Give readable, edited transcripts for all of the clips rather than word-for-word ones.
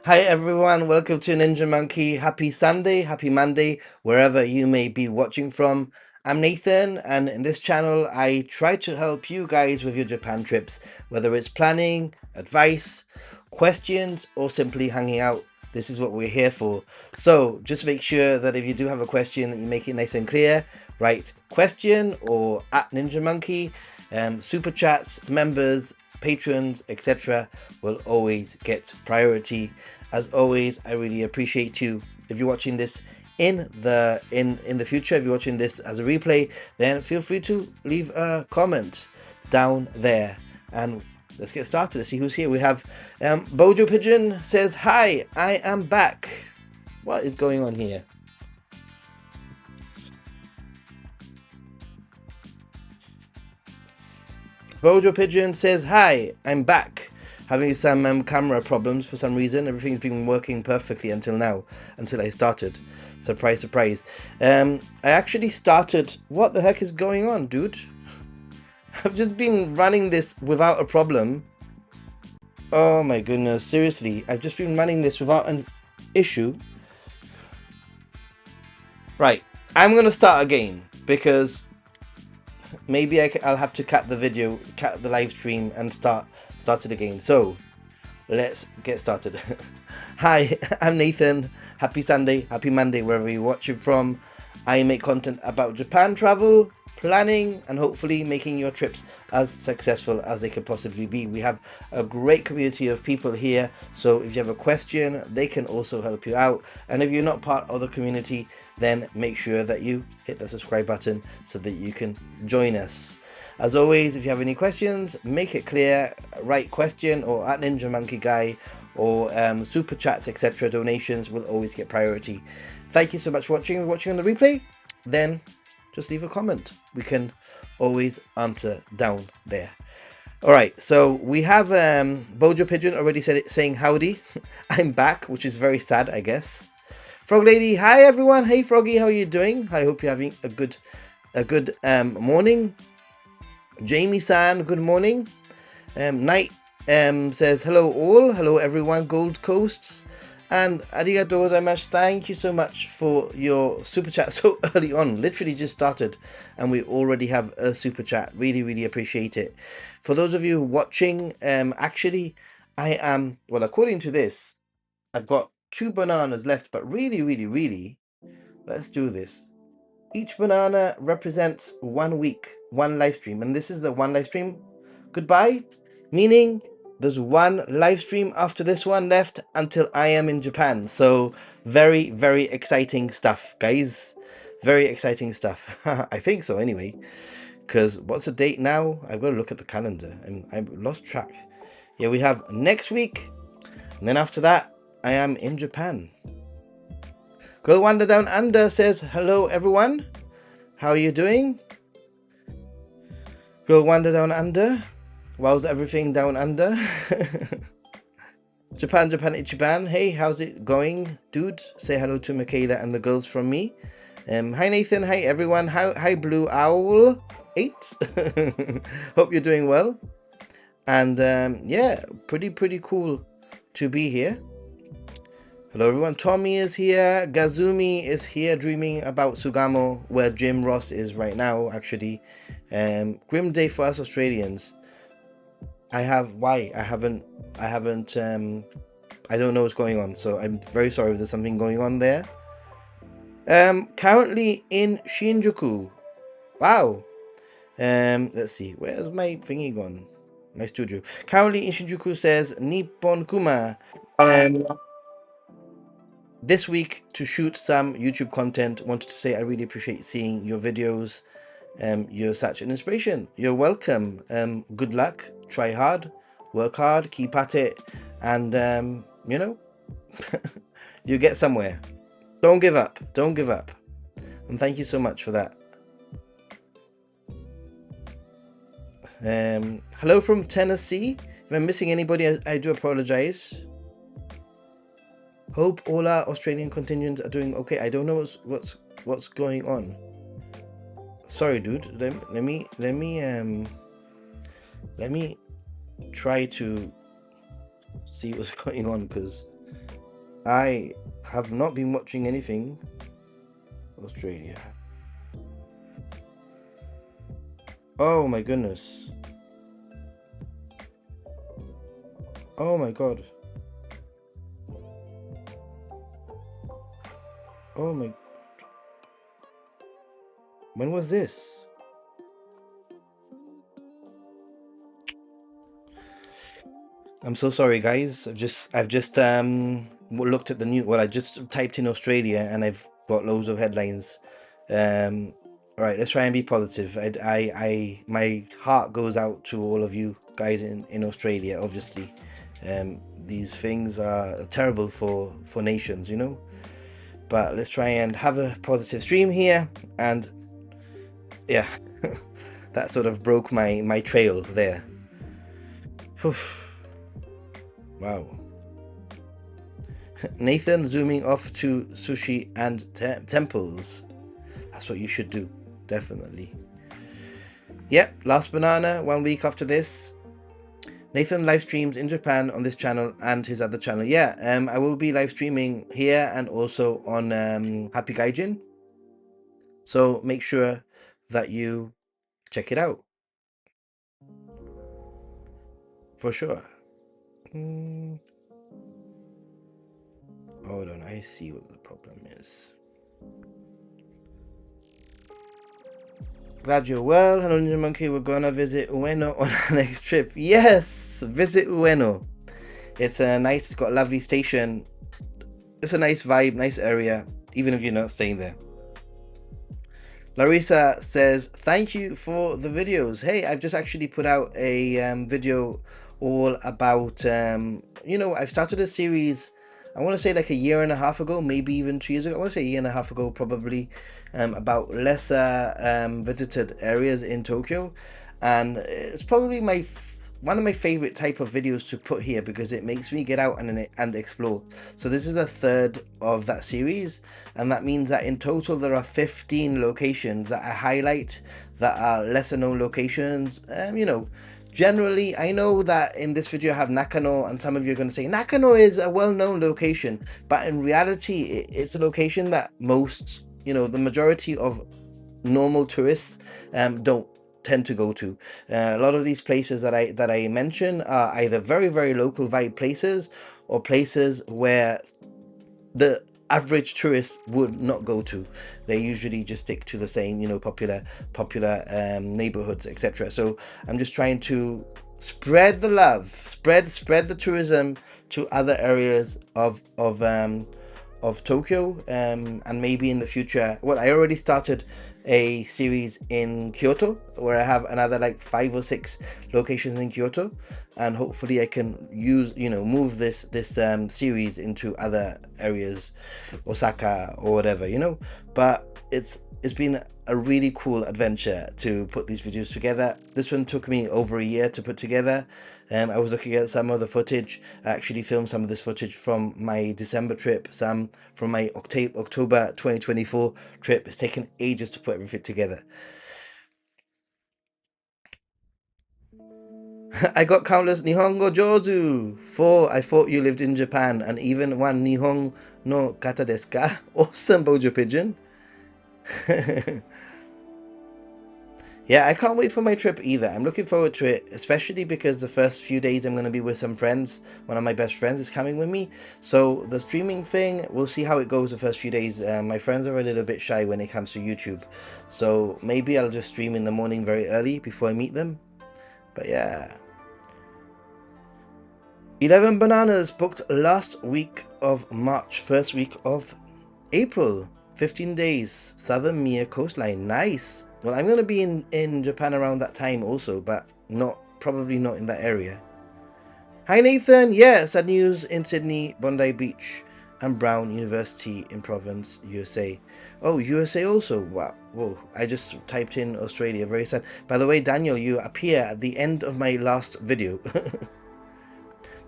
Hi everyone, welcome to Ninja Monkey. Happy Sunday, happy Monday, wherever you may be watching from. I'm Nathan, and in this channel, I try to help you guys with your Japan trips, whether it's planning, advice, questions, or simply hanging out. This is what we're here for. So just make sure that if you do have a question, that you make it nice and clear. Write question or at Ninja Monkey, super chats, members, patrons, etc. will always get priority. As always, I really appreciate you. If you're watching this in the future, if you're watching this as a replay, then feel free to leave a comment down there. And let's get started. Let's see who's here. We have Bojo Pigeon says, "Hi, I am back." What is going on here? Bojo Pigeon says, "Hi, I'm back. Having some camera problems for some reason. Everything's been working perfectly until now, until I started. Surprise, surprise. I actually started. What the heck is going on, dude? I've just been running this without a problem. Oh my goodness, seriously. I've just been running this without an issue. Right, I'm going to start again because maybe I'll have to cut the live stream and start it again. So let's get started. Hi, I'm Nathan. Happy Sunday, happy Monday, wherever you're watching from. I make content about Japan travel, planning, and hopefully making your trips as successful as they could possibly be. We have a great community of people here, so if you have a question, they can also help you out. And if you're not part of the community, then make sure that you hit the subscribe button so that you can join us. As always, if you have any questions, make it clear, write question or at Ninja Monkey Guy, or super chats, etc. Donations will always get priority. Thank you so much for watching on the replay. Then just leave a comment. We can always answer down there. All right, so we have Bojo Pigeon already saying howdy. I'm back, which is very sad, I guess. Frog Lady, hi everyone. Hey Froggy, how are you doing? I hope you're having a good morning. Jamie-san, good morning. Night says hello all, hello everyone, Gold Coasts, and arigatou gozaimasu. Thank you so much for your super chat so early on. Literally just started, and we already have a super chat. Really appreciate it. For those of you watching, actually, I am, well, according to this, I've got 2 bananas left, but really, let's do this. Each banana represents 1 week, 1 live stream, and this is the 1 live stream. Goodbye, meaning there's 1 live stream after this one left until I am in Japan. So very exciting stuff, guys. Very exciting stuff. I think so anyway, because what's the date now? I've got to look at the calendar. I've lost track. Yeah, we have next week, and then after that I am in Japan. Girl Wander Down Under says, hello everyone. How are you doing? Girl Wander Down Under. How's everything down under? Japan Ichiban. Hey, how's it going, dude? Say hello to Michaela and the girls from me. Hi Nathan. Hi everyone. Hi Blue Owl 8. Hope you're doing well. And yeah, pretty cool to be here. Hello everyone, Tommy is here, Gazumi is here dreaming about Sugamo, where Jim Ross is right now, actually. Grim day for us Australians. I don't know what's going on, so I'm very sorry if there's something going on there. Currently in Shinjuku. Wow. Let's see, where's my thingy gone? My studio. Currently in Shinjuku says Nippon Kuma. This week to shoot some YouTube content. Wanted to say I really appreciate seeing your videos. You're such an inspiration. You're welcome. Good luck. Try hard. Work hard. Keep at it. And you know, you get somewhere. Don't give up. Don't give up. And thank you so much for that. Hello from Tennessee. If I'm missing anybody, I do apologize. Hope all our Australian contingents are doing okay. I don't know what's going on. Sorry, dude. Let me Let me try to see what's going on, because I have not been watching anything Australia. Oh my goodness. Oh my god. Oh my. When was this? I'm so sorry, guys. I've just looked at the new. Well, I just typed in Australia and I've got loads of headlines. All right, let's try and be positive. My heart goes out to all of you guys in Australia. Obviously, these things are terrible for nations, you know. But let's try and have a positive stream here. And yeah, that sort of broke my trail there. Wow. Nathan zooming off to sushi and temples. That's what you should do, definitely. Yep, last banana, 1 week after this. Nathan live streams in Japan on this channel and his other channel. Yeah, I will be live streaming here and also on Happy Gaijin. So make sure that you check it out. For sure. Hold on, I see what the problem is. Glad you're well. Hello, Ninja Monkey. We're gonna visit Ueno on our next trip. Yes, visit Ueno. It's a nice, it's got a lovely station. It's a nice vibe, nice area, even if you're not staying there. Larissa says, thank you for the videos. Hey, I've just actually put out a video all about, you know, I've started a series, I want to say like a year and a half ago, maybe even 2 years ago. I want to say a year and a half ago, probably, about lesser visited areas in Tokyo. And it's probably one of my favorite type of videos to put here because it makes me get out and explore. So this is the third of that series, and that means that in total there are 15 locations that I highlight that are lesser known locations. You know, generally, I know that in this video I have Nakano, and some of you are going to say Nakano is a well-known location, but in reality it's a location that most, you know, the majority of normal tourists don't tend to go to. A lot of these places that I mention are either very local vibe places or places where the average tourist would not go to. They usually just stick to the same, you know, popular neighborhoods, etc. So I'm just trying to spread the love, spread the tourism to other areas of Tokyo, and maybe in the future. Well, I already started a series in Kyoto where I have another like 5 or 6 locations in Kyoto, and hopefully I can use, you know, move this series into other areas, Osaka or whatever, you know. But it's been a really cool adventure to put these videos together. This one took me over a year to put together. I was looking at some of the footage. I actually filmed some of this footage from my December trip, some from my October 2024 trip. It's taken ages to put everything together. I got countless Nihongo Jozu. 4, I thought you lived in Japan, and even 1 Nihon no kata desu ka? Awesome, Bojo Pigeon. Yeah, I can't wait for my trip either. I'm looking forward to it, especially because the first few days I'm going to be with some friends. One of my best friends is coming with me. So the streaming thing, we'll see how it goes the first few days. My friends are a little bit shy when it comes to YouTube. So maybe I'll just stream in the morning very early before I meet them. But yeah. 11 bananas booked last week of March, first week of April. 15 days, Southern Mia coastline. Nice. Well, I'm going to be in Japan around that time also, but probably not in that area. Hi Nathan. Yeah, sad news in Sydney, Bondi Beach and Brown University in Province, USA. Oh, USA also. Wow. Whoa. I just typed in Australia. Very sad. By the way, Daniel, you appear at the end of my last video.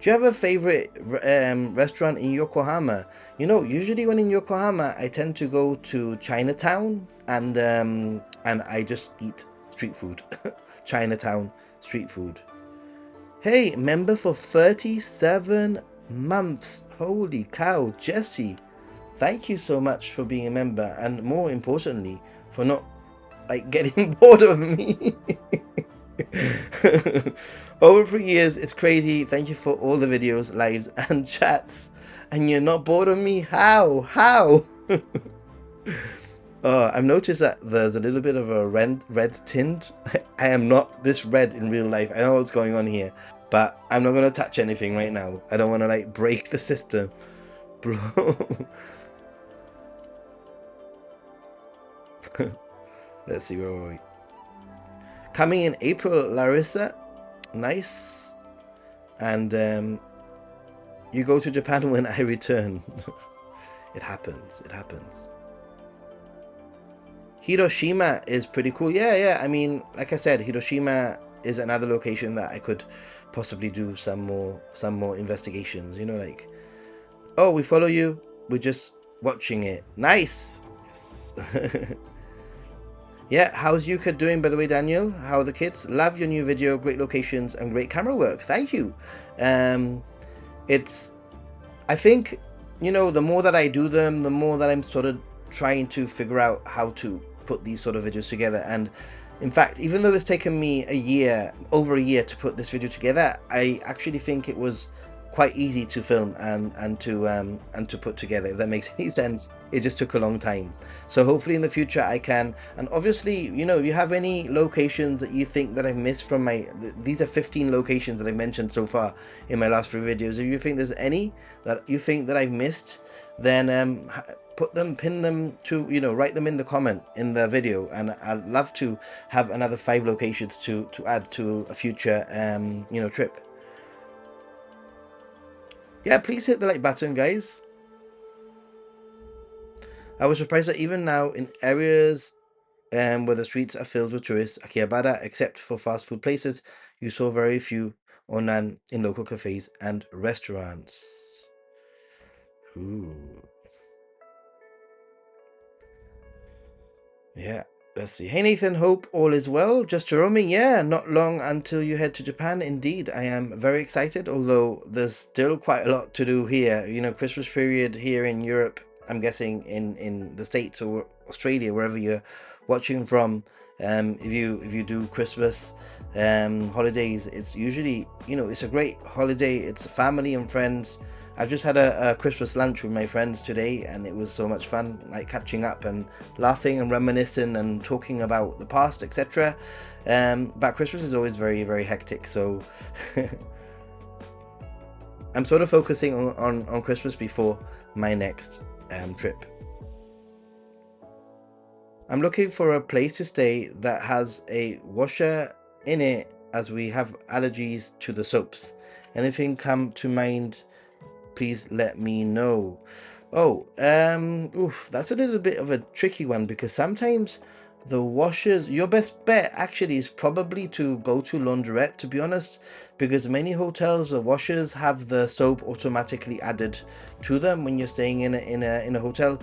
Do you have a favorite restaurant in Yokohama? You know, usually when in Yokohama, I tend to go to Chinatown and I just eat street food. Chinatown street food. Hey, member for 37 months. Holy cow, Jesse. Thank you so much for being a member, and more importantly, for not like getting bored of me. Over 3 years, it's crazy. Thank you for all the videos, lives, and chats. And you're not bored of me? How? How? I've noticed that there's a little bit of a red tint. I am not this red in real life. I know what's going on here, but I'm not gonna touch anything right now. I don't want to like break the system, bro. Let's see, where were we? Coming in April, Larissa. Nice. And you go to Japan when I return. It happens. It happens. Hiroshima is pretty cool. Yeah. I mean, like I said, Hiroshima is another location that I could possibly do some more investigations. You know, like, oh, we follow you. We're just watching it. Nice. Yes. Yeah, how's Yuka doing, by the way, Daniel? How are the kids? Love your new video, great locations and great camera work. Thank you. I think, you know, the more that I do them, the more that I'm sort of trying to figure out how to put these sort of videos together. And in fact, even though it's taken me over a year to put this video together, I actually think it was quite easy to film and to put together, if that makes any sense. It just took a long time. So hopefully in the future I can, and obviously, you know, if you have any locations that you think that I've missed from these are 15 locations that I've mentioned so far in my last 3 videos. If you think there's any that you think that I've missed, then pin them to, you know, write them in the comment in the video, and I'd love to have another 5 locations to add to a future you know, trip. Yeah, please hit the like button, guys. I was surprised that even now in areas where the streets are filled with tourists, Akihabara, except for fast food places, you saw very few or none in local cafes and restaurants. Ooh. Yeah, let's see. Hey Nathan, hope all is well. Just roaming, yeah, not long until you head to Japan. Indeed, I am very excited, although there's still quite a lot to do here. You know, Christmas period here in Europe, I'm guessing in the States or Australia, wherever you're watching from. If you do Christmas holidays, it's usually, you know, it's a great holiday. It's family and friends. I've just had a Christmas lunch with my friends today, and it was so much fun, like catching up and laughing and reminiscing and talking about the past, etc. But Christmas is always very, very hectic, so I'm sort of focusing on Christmas before my next trip. I'm looking for a place to stay that has a washer in it, as we have allergies to the soaps. Anything come to mind? Please let me know. That's a little bit of a tricky one, because sometimes the washers, your best bet actually is probably to go to laundrette, to be honest, because many hotels, the washers have the soap automatically added to them when you're staying in a hotel.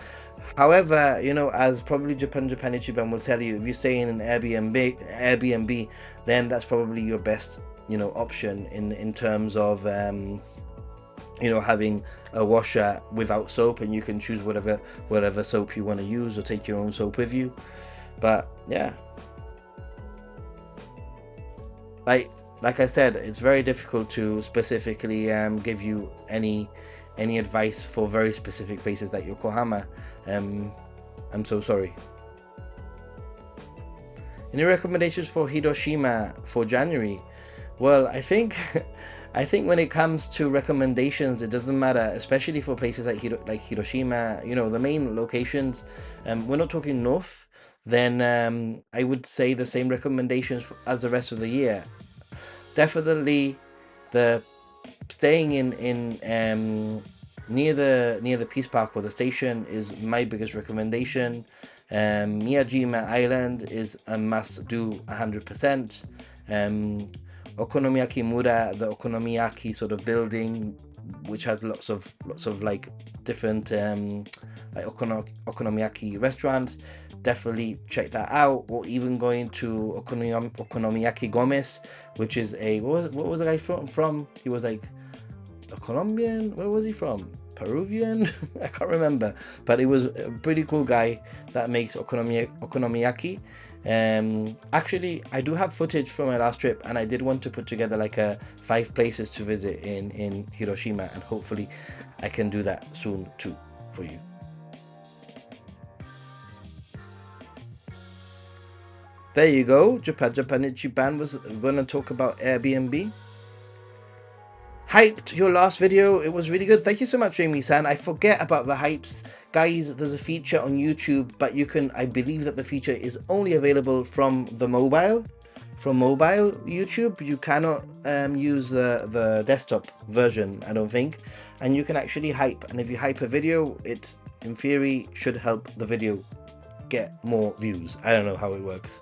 However, you know, as probably Japan YouTuber will tell you, if you stay in an Airbnb, then that's probably your best, you know, option in terms of you know, having a washer without soap, and you can choose whatever soap you want to use, or take your own soap with you. But yeah, like I said, it's very difficult to specifically give you any advice for very specific places like Yokohama. I'm so sorry. Any recommendations for Hiroshima for January? Well, I think when it comes to recommendations, it doesn't matter, especially for places like Hiroshima, you know, the main locations. We're not talking north, then I would say the same recommendations as the rest of the year. Definitely the staying in near the Peace Park or the station is my biggest recommendation. Miyajima Island is a must do 100%. Okonomiyaki Mura, the okonomiyaki sort of building, which has lots of like different like okonomiyaki restaurants, definitely check that out. Or even going to Okonomiyaki Gomez, which is a what was the guy from? He was like a Colombian. Where was he from? Peruvian? I can't remember, but it was a pretty cool guy that makes okonomiyaki. Actually, I do have footage from my last trip, and I did want to put together like a 5 places to visit in Hiroshima, and hopefully I can do that soon too for you. There you go. Japan was going to talk about Airbnb. Hyped your last video. It was really good. Thank you so much, Jamie-san. I forget about the hypes. Guys, there's a feature on YouTube, but you can, I believe that the feature is only available from the mobile. From mobile YouTube, you cannot use the desktop version, I don't think. And you can actually hype. And if you hype a video, it, in theory, should help the video get more views. I don't know how it works.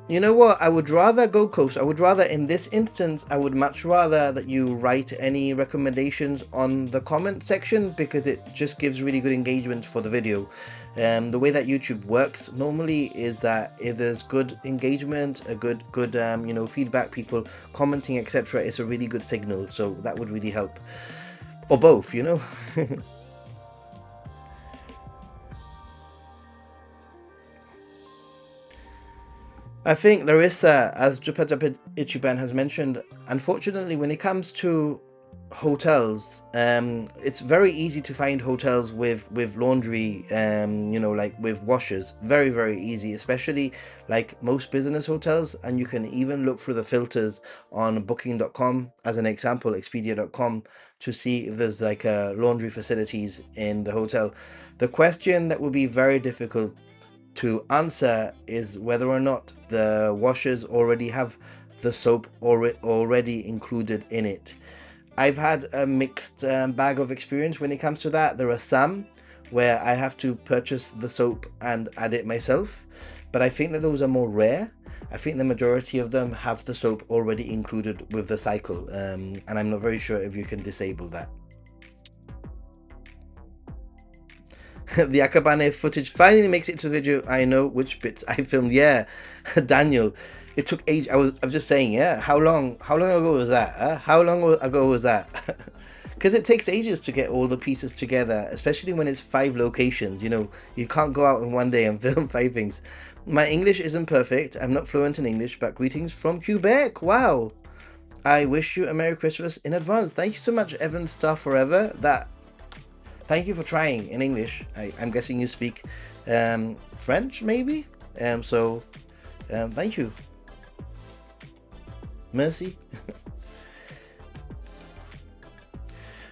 You know what? I would rather Gold Coast. I would rather, in this instance, I would much rather that you write any recommendations on the comment section, because it just gives really good engagement for the video. The way that YouTube works normally is that if there's good engagement, a good you know, feedback, people commenting, etc., it's a really good signal. So that would really help, or both, you know. I think Larissa, as Ichiban has mentioned, unfortunately, when it comes to hotels, it's very easy to find hotels with laundry, you know, like with washers. Very, very easy, especially like most business hotels. And you can even look through the filters on booking.com, as an example, expedia.com, to see if there's like laundry facilities in the hotel. The question that would be very difficult to answer is whether or not the washers already have the soap already included in it. I've had a mixed bag of experience when it comes to that. There are some where I have to purchase the soap and add it myself, but I think that those are more rare. I think the majority of them have the soap already included with the cycle, and I'm not very sure if you can disable that. The Akabane footage finally makes it to the video. I know which bits I filmed. Yeah, Daniel, it took age. I'm just saying. Yeah, how long ago was that? Huh? How long ago was that? Because it takes ages to get all the pieces together, especially when it's 5 locations. You know, you can't go out in one day and film 5 things. My English isn't perfect. I'm not fluent in English, but greetings from Quebec. Wow. I wish you a Merry Christmas in advance. Thank you so much, Evan Star Forever. Thank you for trying in English. I'm guessing you speak French, maybe? Thank you. Merci.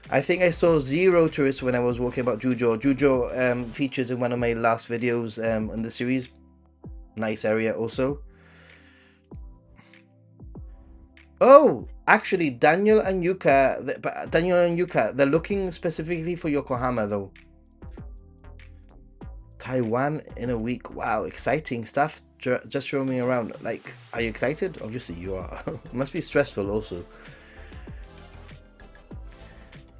I think I saw 0 tourists when I was walking about Jujo. Jujo features in one of my last videos in the series. Nice area also. Oh, actually, Daniel and Yuka, they're looking specifically for Yokohama though. Taiwan in a week. Wow, exciting stuff. Just show me around. Like, are you excited? Obviously you are. It must be stressful also.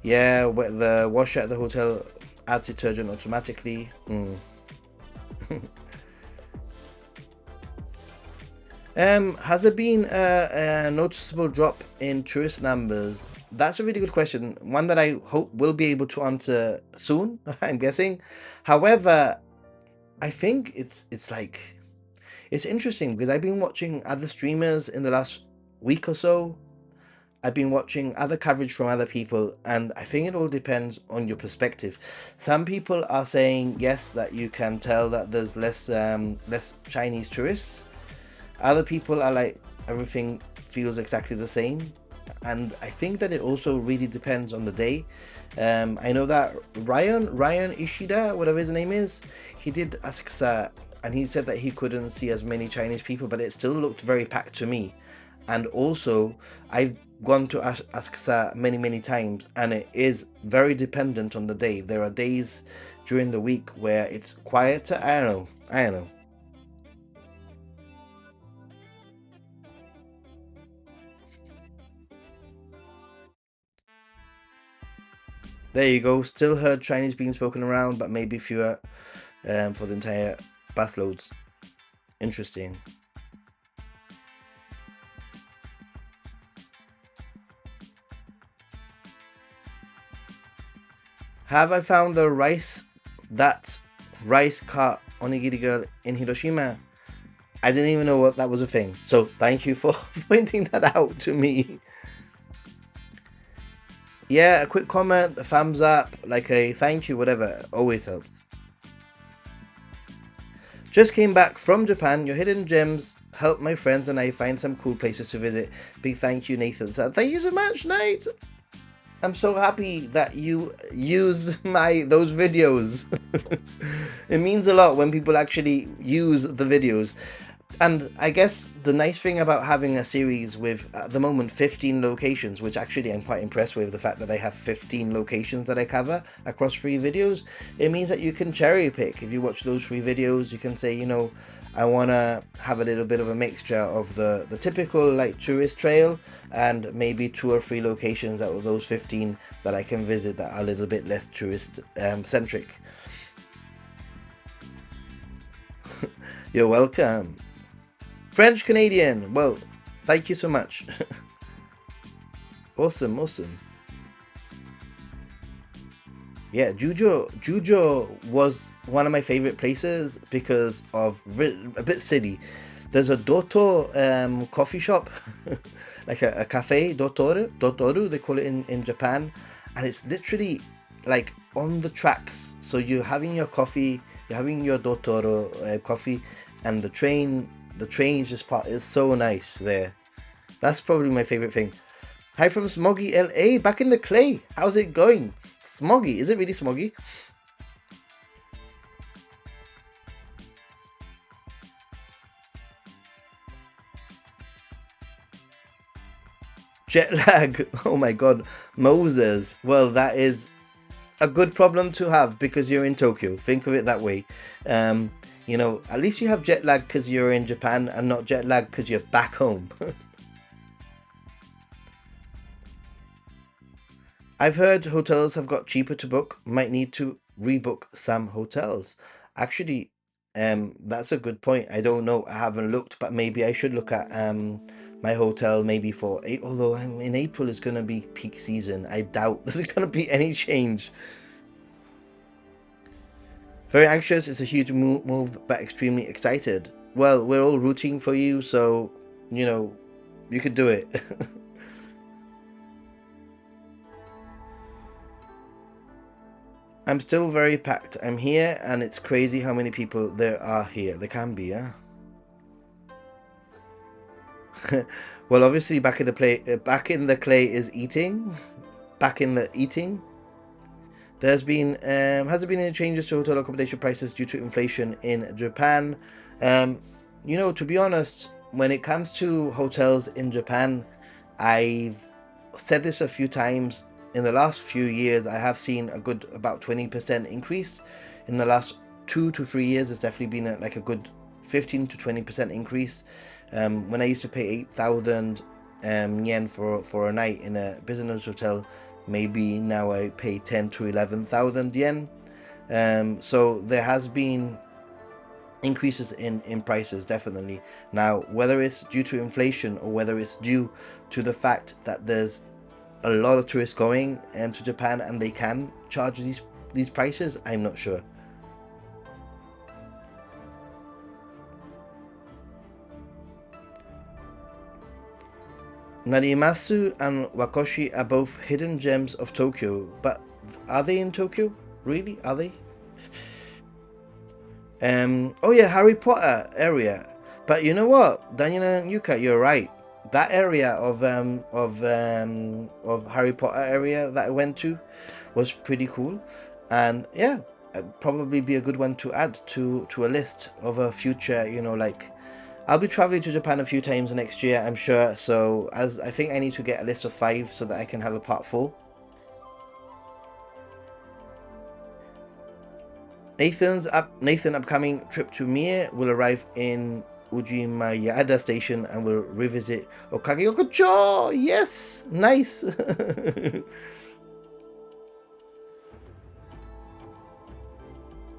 Yeah, the washer at the hotel adds detergent automatically. Has there been a noticeable drop in tourist numbers? That's a really good question. One that I hope will be able to answer soon, I'm guessing. However, I think it's interesting because I've been watching other streamers in the last week or so. I've been watching other coverage from other people, and I think it all depends on your perspective. Some people are saying yes, that you can tell that there's less Chinese tourists. Other people are like, everything feels exactly the same. And I think that it also really depends on the day. I know that Ryan Ishida, whatever his name is, he did Asakusa, and he said that he couldn't see as many Chinese people, but it still looked very packed to me. And also, I've gone to Asakusa many times, and it is very dependent on the day. There are days during the week where it's quieter. I don't know. There you go. Still heard Chinese being spoken around, but maybe fewer for the entire bus loads. Interesting. Have I found that rice cart onigiri girl in Hiroshima? I didn't even know that was a thing. So thank you for pointing that out to me. Yeah, a quick comment, a thumbs up, like a thank you, whatever, always helps. Just came back from Japan. Your hidden gems help my friends and I find some cool places to visit. Big thank you, Nathan. So thank you so much, Nate. I'm so happy that you use those videos. It means a lot when people actually use the videos. And I guess the nice thing about having a series with, at the moment, 15 locations, which actually I'm quite impressed with the fact that I have 15 locations that I cover across 3 videos, it means that you can cherry pick. If you watch those 3 videos, you can say, you know, I want to have a little bit of a mixture of the typical like tourist trail and maybe 2 or 3 locations out of those 15 that I can visit that are a little bit less tourist centric. You're welcome. French Canadian. Well, thank you so much. Awesome. Yeah, Jujo was one of my favorite places because of a bit silly. There's a Doto coffee shop, like a cafe, Dotoru, they call it in Japan, and it's literally like on the tracks. So you're having your coffee, you're having your Dotoro coffee, and the train is just is so nice there. That's probably my favorite thing. Hi from Smoggy LA, back in the clay. How's it going? Smoggy, is it really smoggy? Jet lag. Oh my god. Moses. Well, that is a good problem to have because you're in Tokyo. Think of it that way. You know, at least you have jet lag because you're in Japan and not jet lag because you're back home. I've heard hotels have got cheaper to book. Might need to rebook some hotels. Actually, that's a good point. I don't know. I haven't looked, but maybe I should look at my hotel maybe for April. Although in April is going to be peak season. I doubt there's going to be any change. Very anxious. It's a huge move, but extremely excited. Well, we're all rooting for you, so you know you could do it. I'm still very packed. I'm here, and it's crazy how many people there are here. There can be, yeah. Well, obviously, back in the clay is eating. Back in the eating. Has there been any changes to hotel accommodation prices due to inflation in Japan? You know, to be honest, when it comes to hotels in Japan, I've said this a few times. In the last few years, I have seen a good about 20% increase. In the last 2 to 3 years, it's definitely been like a good 15 to 20% increase. When I used to pay 8,000 yen for a night in a business hotel, maybe now I pay 10 to 11,000 yen. So there has been increases in prices, definitely. Now, whether it's due to inflation or whether it's due to the fact that there's a lot of tourists going to Japan and they can charge these prices, I'm not sure. Narimasu and Wakoshi are both hidden gems of Tokyo, but are they in Tokyo? Really? Are they? Oh yeah, Harry Potter area. But you know what, Daniel and Yuka, you're right. That area of Harry Potter area that I went to was pretty cool, and yeah, it'd probably be a good one to add to a list of a future. You know, like I'll be traveling to Japan a few times next year, I'm sure. So as I think I need to get a list of 5 so that I can have a part 4. Nathan upcoming trip to Mie will arrive in Ujimayada station and will revisit Okage-yokocho. Yes, nice.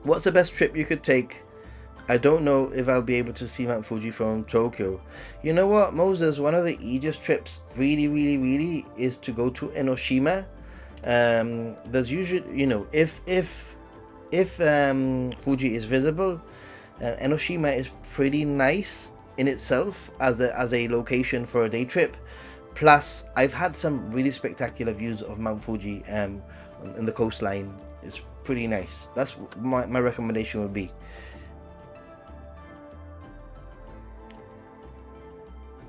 What's the best trip you could take? I don't know if I'll be able to see Mount Fuji from Tokyo. You know what, Moses? One of the easiest trips, really, really, really, is to go to Enoshima. There's usually, if Fuji is visible, Enoshima is pretty nice in itself as a location for a day trip. Plus, I've had some really spectacular views of Mount Fuji in the coastline. It's pretty nice. That's my recommendation would be.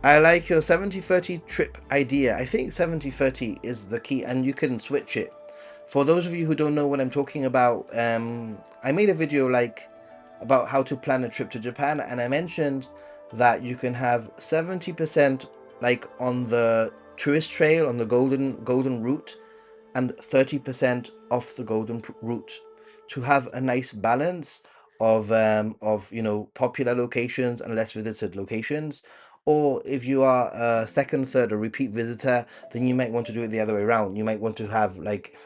I like your 70-30 trip idea. I think 70-30 is the key, and you can switch it. For those of you who don't know what I'm talking about, I made a video about how to plan a trip to Japan, and I mentioned that you can have 70% like on the tourist trail on the golden route and 30% off the golden route to have a nice balance of popular locations and less visited locations. Or if you are a second, third, or repeat visitor, then you might want to do it the other way around. You might want to have like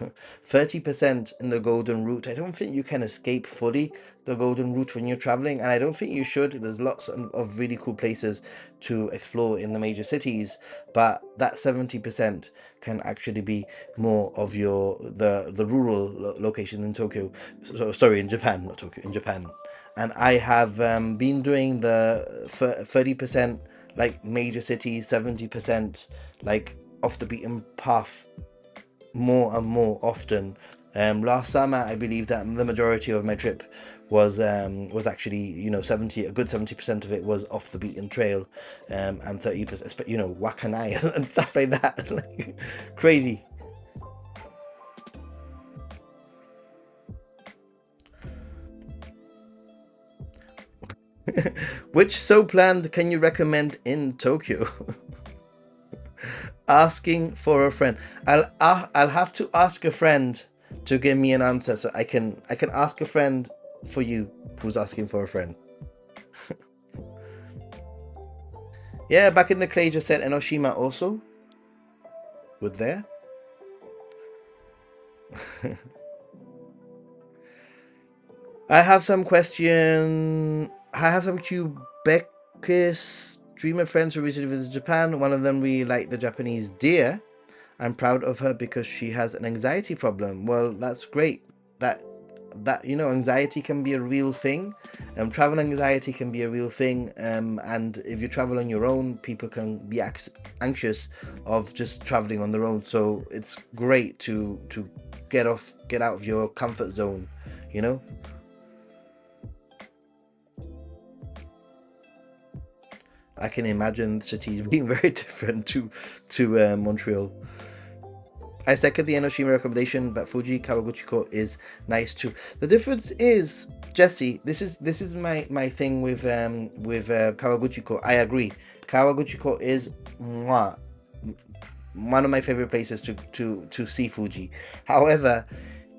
30% in the golden route. I don't think you can escape fully the golden route when you're traveling, and I don't think you should. There's lots of really cool places to explore in the major cities, but that 70% can actually be more of the rural location in Tokyo. Sorry, in Japan, not Tokyo, in Japan. And I have been doing the 30% like major cities, 70% like off the beaten path more and more often. Last summer, I believe that the majority of my trip was actually 70 a good 70% of it was off the beaten trail, and 30% Wakanai and stuff like that, like crazy. Which so planned can you recommend in Tokyo? Asking for a friend. I'll have to ask a friend to give me an answer, so I can ask a friend for you who's asking for a friend. Yeah, back in the clay just said Enoshima also. Good there. I have some question. I have some Quebecers dreamer friends who recently visited Japan. One of them really liked the Japanese deer. I'm proud of her because she has an anxiety problem. Well, that's great. That anxiety can be a real thing. Travel anxiety can be a real thing. And if you travel on your own, people can be anxious of just traveling on their own. So it's great to get out of your comfort zone. You know. I can imagine cities being very different to Montreal. I second the Enoshima recommendation, but Fuji Kawaguchiko is nice too. The difference is, Jesse, this is my thing with Kawaguchiko. I agree. Kawaguchiko is mwah, one of my favorite places to see Fuji. However,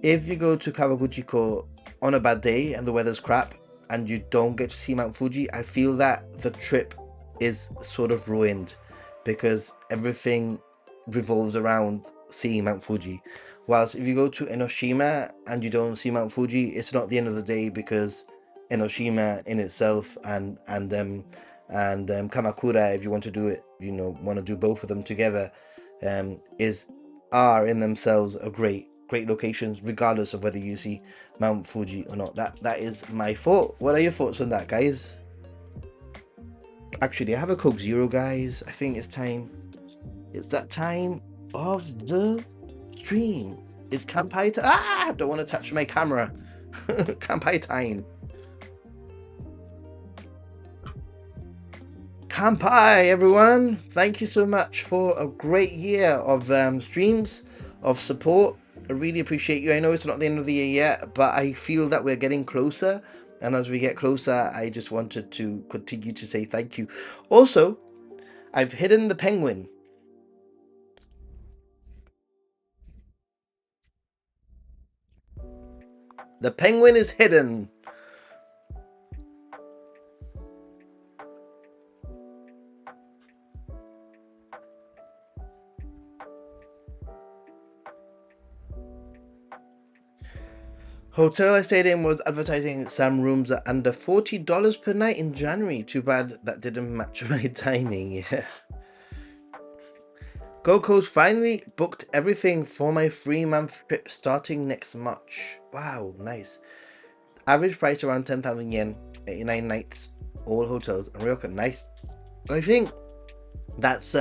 if you go to Kawaguchiko on a bad day and the weather's crap and you don't get to see Mount Fuji, I feel that the trip is sort of ruined because everything revolves around seeing Mount Fuji. Whilst if you go to Enoshima and you don't see Mount Fuji, it's not the end of the day because Enoshima in itself and Kamakura, if you want to do it, want to do both of them together, is are in themselves a great locations, regardless of whether you see Mount Fuji or not. That is my thought. What are your thoughts on that, guys? Actually, I have a Coke Zero, guys. I think it's time. It's that time of the stream. It's Kampai time. I don't want to touch my camera. Kampai time. Kampai, everyone. Thank you so much for a great year of streams, of support. I really appreciate you. I know it's not the end of the year yet, but I feel that we're getting closer. And as we get closer, I just wanted to continue to say thank you. Also, I've hidden the penguin. The penguin is hidden. Hotel I stayed in was advertising some rooms at under $40 per night in January. Too bad that didn't match my timing. Yeah. Gold Coast finally booked everything for my 3-month trip starting next March. Wow, nice. Average price around 10,000 yen, 89 nights, all hotels and Ryokan. Nice. I think that's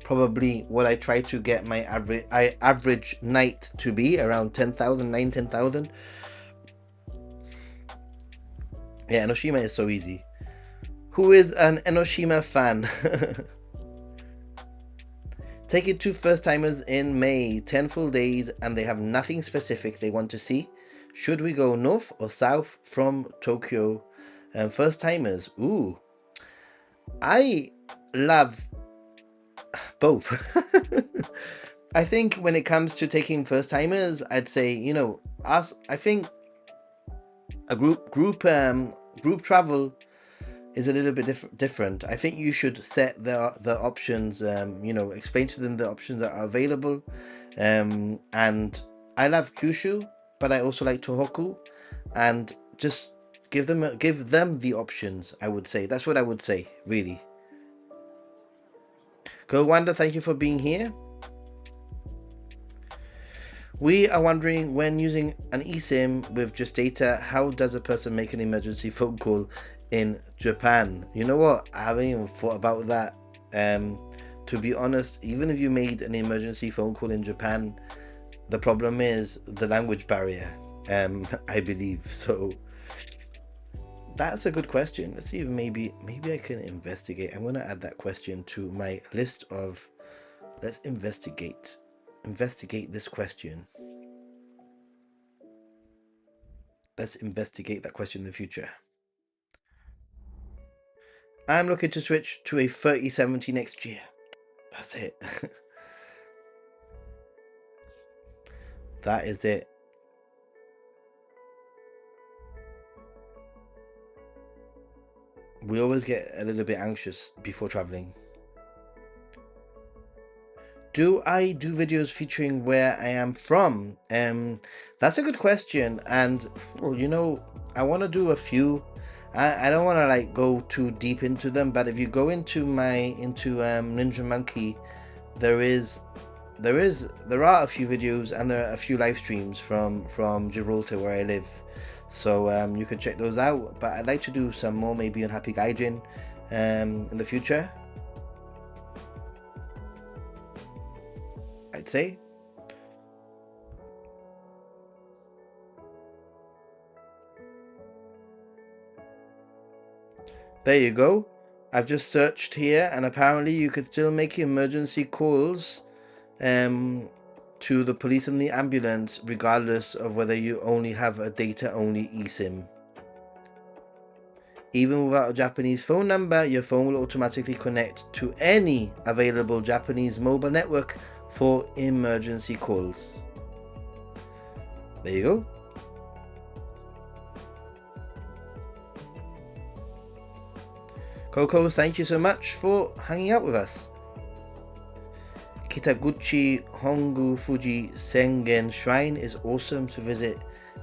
probably what I try to get my average night to be, around 10,000, 10,000. Yeah, Enoshima is so easy. Who is an Enoshima fan? Take it to first timers in May, 10 full days, and they have nothing specific they want to see. Should we go north or south from Tokyo? First timers, ooh, I love both. I think when it comes to taking first timers, I'd say, you know, us. I think a group travel is a little bit different. I think you should set the options. You know, explain to them the options that are available. And I love Kyushu, but I also like Tohoku, and just give them the options. I would say that's what I would say, really. Go Wanda, thank you for being here. We are wondering, when using an eSIM with just data, how does a person make an emergency phone call in Japan? You know what? I haven't even thought about that. To be honest, even if you made an emergency phone call in Japan, the problem is the language barrier. I believe so. That's a good question. Let's see if maybe I can investigate. I'm gonna add that question to my list of. Let's investigate this question. Let's investigate that question in the future. I'm looking to switch to a 3070 next year. That's it. That is it. We always get a little bit anxious before traveling. Do I do videos featuring where I am from? That's a good question, and well, you know, I want to do a few. I don't want to like go too deep into them, but if you go into Ninja Monkey, there are a few videos and there are a few live streams from Gibraltar, where I live, so you can check those out. But I'd like to do some more, maybe on Happy Gaijin in the future, I'd say. There you go. I've just searched here, and apparently you could still make emergency calls to the police and the ambulance, regardless of whether you only have a data-only eSIM. Even without a Japanese phone number, your phone will automatically connect to any available Japanese mobile network for emergency calls. There you go. Coco, thank you so much for hanging out with us. Kitaguchi Hongu Fuji Sengen Shrine is awesome to visit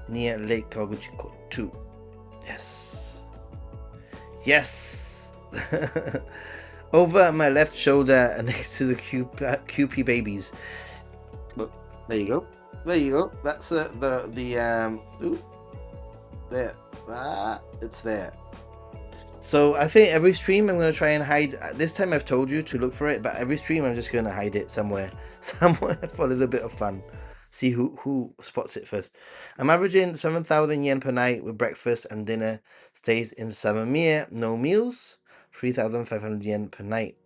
near Lake Kawaguchi too. Yes. Yes! Over my left shoulder next to the Kewpie babies. There you go. There you go. That's ooh, there. It's there. So I think every stream I'm going to try and hide. This time I've told you to look for it, but every stream I'm just going to hide it somewhere for a little bit of fun. See who spots it first. I'm averaging 7,000 yen per night with breakfast and dinner. Stays in Samamia, no meals. 3,500 yen per night.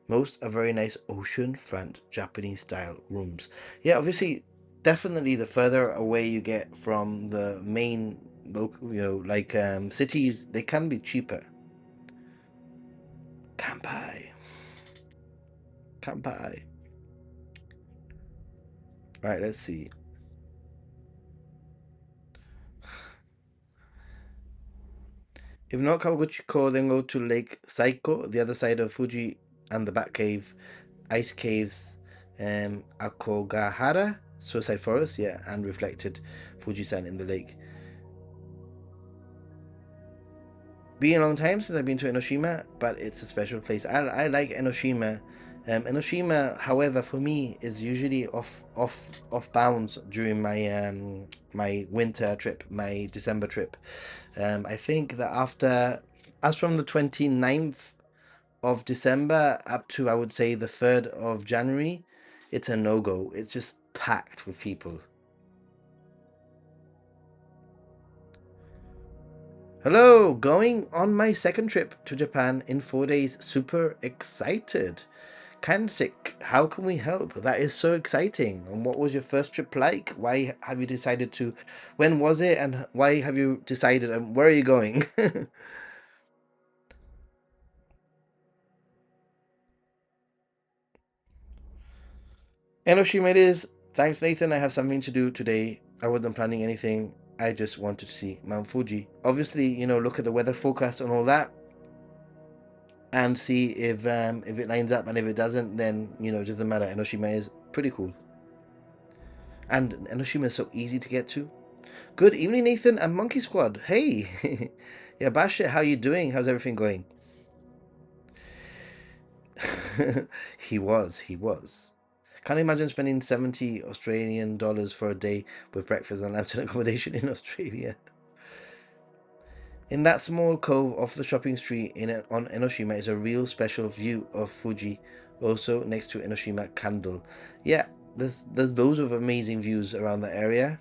Most are very nice oceanfront Japanese style rooms. Yeah, obviously, definitely the further away you get from the main local, you know, like cities, they can be cheaper. Kanpai. Right, let's see. If not Kawaguchiko, then go to Lake Saiko, the other side of Fuji, and the Bat Cave, Ice Caves, Akogahara, Suicide Forest, yeah, and reflected Fujisan in the lake. Been a long time since I've been to Enoshima, but it's a special place. I like Enoshima. Enoshima, however, for me is usually off bounds during my winter trip, my December trip. I think that as from the 29th of December up to, I would say, the 3rd of January, it's a no-go. It's just packed with people. Hello, going on my second trip to Japan in 4 days. Super excited. Kansik, how can we help? That is so exciting. And what was your first trip like? Why have you decided to? When was it? And why have you decided? And where are you going? Enoshima it is. Thanks, Nathan. I have something to do today. I wasn't planning anything. I just wanted to see Mount Fuji. Obviously, look at the weather forecast and all that, and see if it lines up. And if it doesn't, then it doesn't matter. Enoshima is pretty cool, and Enoshima is so easy to get to. Good evening, Nathan and Monkey Squad. Hey, yeah, Basha, how you doing? How's everything going? He was. Can't imagine spending 70 Australian dollars for a day with breakfast and lunch and accommodation in Australia. In that small cove off the shopping street on Enoshima is a real special view of Fuji, also next to Enoshima Candle. Yeah, there's loads of amazing views around that area.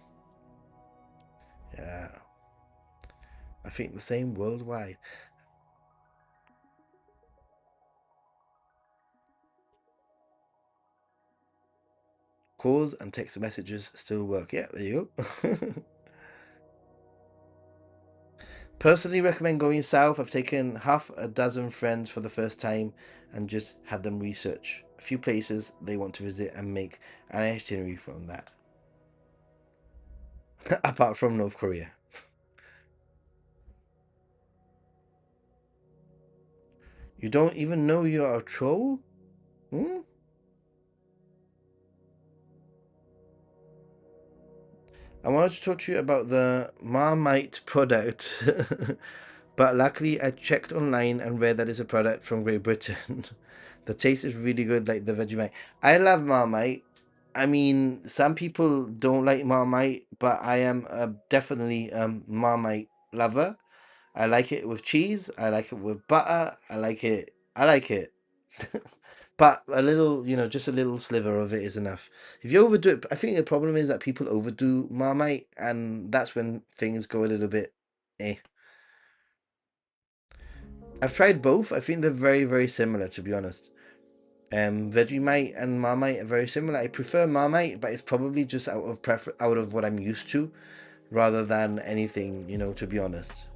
Yeah, I think the same worldwide. Calls and text messages still work. Yeah, there you go. Personally recommend going south. I've taken half a dozen friends for the first time and just had them research a few places they want to visit and make an itinerary from that. Apart from North Korea. You don't even know you're a troll? Hmm? I wanted to talk to you about the Marmite product, but luckily I checked online and read that it's a product from Great Britain. The taste is really good, like the Vegemite. I love Marmite. I mean, some people don't like Marmite, but I am definitely Marmite lover. I like it with cheese. I like it with butter. I like it. I like it. But a little, just a little sliver of it is enough. If you overdo it, I think the problem is that people overdo Marmite, and that's when things go a little bit eh. I've tried both. I think they're very, very similar, to be honest. Vegemite and Marmite are very similar. I prefer Marmite, but it's probably just out of what I'm used to, rather than anything, to be honest.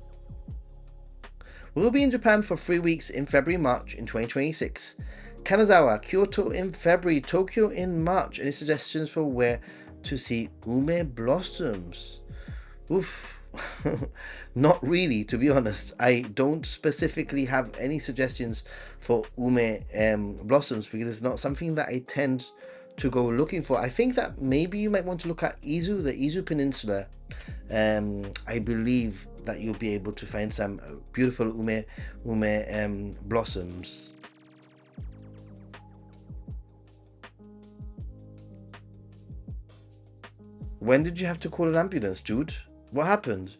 We'll be in Japan for 3 weeks in February, March in 2026. Kanazawa, Kyoto in February, Tokyo in March. Any suggestions for where to see ume blossoms? Oof. Not really, to be honest. I don't specifically have any suggestions for ume blossoms because it's not something that I tend to go looking for. I think that maybe you might want to look at the Izu Peninsula. I believe that you'll be able to find some beautiful ume blossoms. When did you have to call an ambulance, dude? What happened?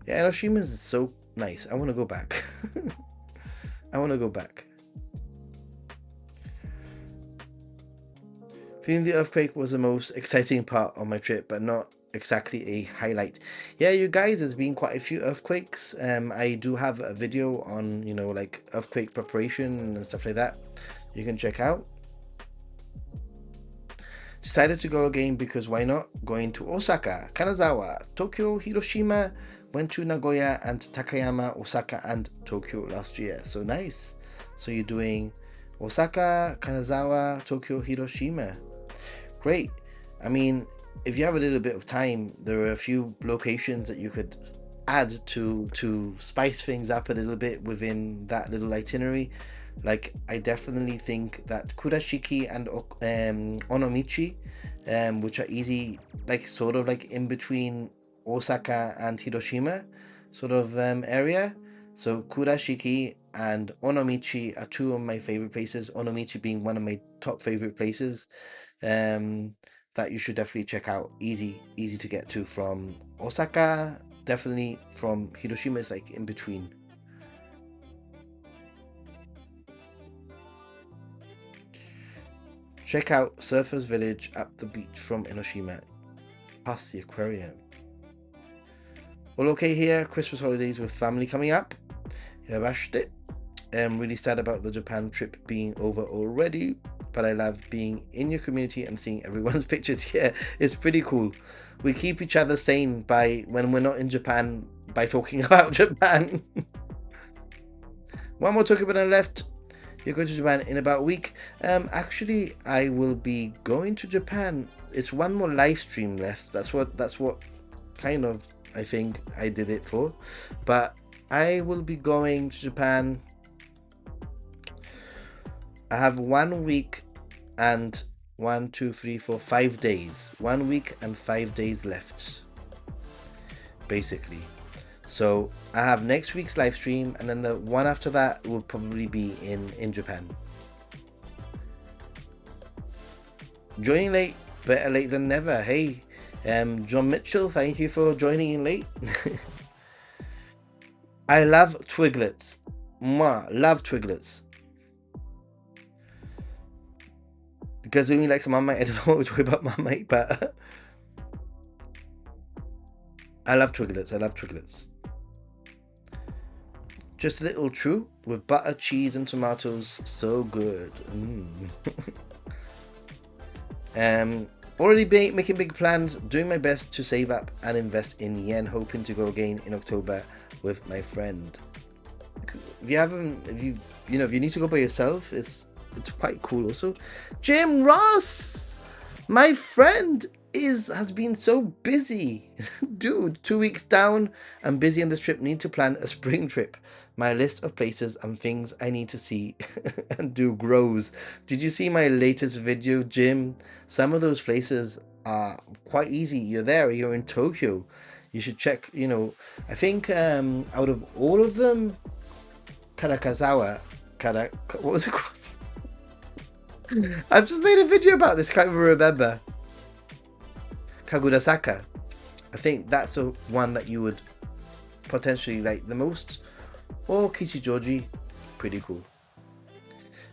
Yeah, Hiroshima is so nice. I want to go back. I want to go back. Feeling the earthquake was the most exciting part of my trip, but not exactly a highlight. Yeah, you guys, there's been quite a few earthquakes. I do have a video on, like earthquake preparation and stuff like that. You can check out. Decided to go again because why not? Going to Osaka, Kanazawa, Tokyo, Hiroshima, went to Nagoya and Takayama, Osaka and Tokyo last year. So nice. So you're doing Osaka, Kanazawa, Tokyo, Hiroshima. Great. I mean, if you have a little bit of time, there are a few locations that you could add to spice things up a little bit within that little itinerary. Like, I definitely think that kurashiki and onomichi, which are easy, like sort of like in between Osaka and Hiroshima sort of area. So kurashiki and onomichi are two of my favorite places, onomichi being one of my top favorite places, that you should definitely check out. Easy to get to from Osaka. Definitely from Hiroshima is like in between. Check out Surfers Village up the beach from Hiroshima, past the aquarium. All okay here. Christmas holidays with family coming up. Yabashite. I'm really sad about the Japan trip being over already, but I love being in your community and seeing everyone's pictures here. It's pretty cool. We keep each other sane by, when we're not in Japan, by talking about Japan. One more Tokyo banana left. You're going to Japan in about a week. Actually, I will be going to Japan. It's one more live stream left. That's what kind of I think I did it for. But I will be going to Japan. I have 1 week and 1, 2, 3, 4, 5 days. 1 week and 5 days left, basically. So I have next week's live stream, and then the one after that will probably be in Japan. Joining late, better late than never. Hey, John Mitchell, thank you for joining in late. I love Twiglets. Mwah, love Twiglets. Gazumi likes Marmite. I don't know what we're talking about Marmite, but I love Twiglets. I love Twiglets. Just a little true with butter, cheese, and tomatoes. So good. Already making big plans. Doing my best to save up and invest in yen. Hoping to go again in October with my friend. If you need to go by yourself, it's quite cool. Also, Jim Ross, my friend, has been so busy. Dude, 2 weeks down. I'm busy on this trip. Need to plan a spring trip. My list of places and things I need to see and do grows. Did you see my latest video, Jim? Some of those places are quite easy. You're there. You're in Tokyo. You should check. I think out of all of them, Karakazawa. What was it called? I've just made a video about this. Can't even remember. Kagurasaka. I think that's the one that you would potentially like the most. Or Kishijoji. Pretty cool.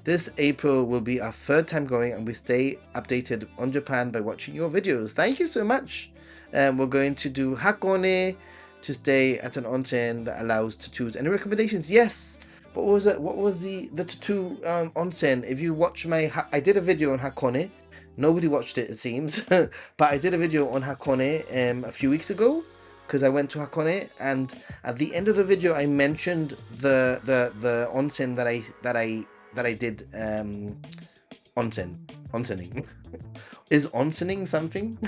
This April will be our 3rd time going, and we stay updated on Japan by watching your videos. Thank you so much. We're going to do Hakone to stay at an onsen that allows tattoos. Any recommendations? Yes. What was it? What was the tattoo onsen? If you watch I did a video on Hakone. Nobody watched it seems, but I did a video on Hakone a few weeks ago because I went to Hakone, and at the end of the video I mentioned the onsen that I did onsening. Is onsening something?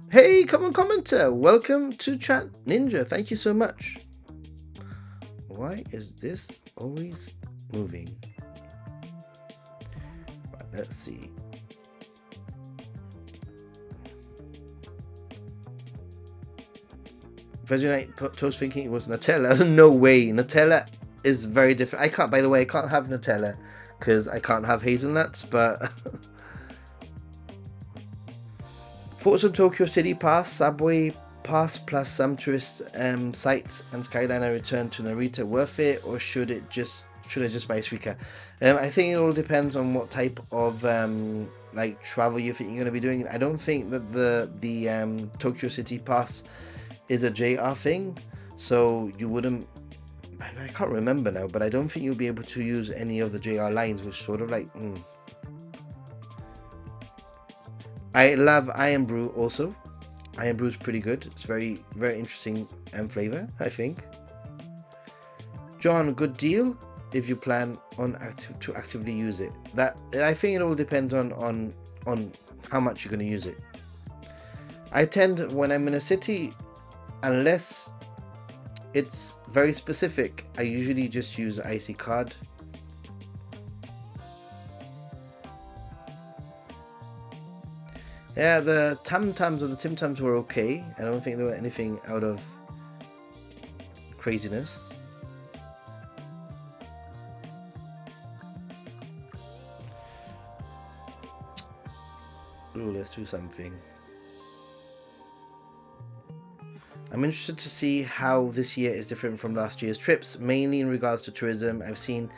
Hey, come on, commenter. Welcome to Chat Ninja. Thank you so much. Why is this always moving? Right, let's see. Thursday night toast thinking it was Nutella. No way. Nutella is very different. By the way, I can't have Nutella because I can't have hazelnuts, but thoughts on Tokyo City Pass, Subway Pass plus some tourist sites and Skyliner return to Narita worth it, or should I just buy Suica? I think it all depends on what type of like travel you think you're going to be doing. I don't think that the Tokyo City Pass is a JR thing, so you wouldn't. I can't remember now, but I don't think you'll be able to use any of the JR lines, which sort of like. I love Iron Brew also. Iron Brew is pretty good. It's very, very interesting flavor, I think. John, good deal if you plan on to actively use it. That I think it all depends on on how much you're going to use it. I tend, when I'm in a city, unless it's very specific, I usually just use IC card. Yeah, the Tam Tams or the Tim Tams were okay. I don't think there were anything out of craziness. Ooh, let's do something. I'm interested to see how this year is different from last year's trips, mainly in regards to tourism. I've seen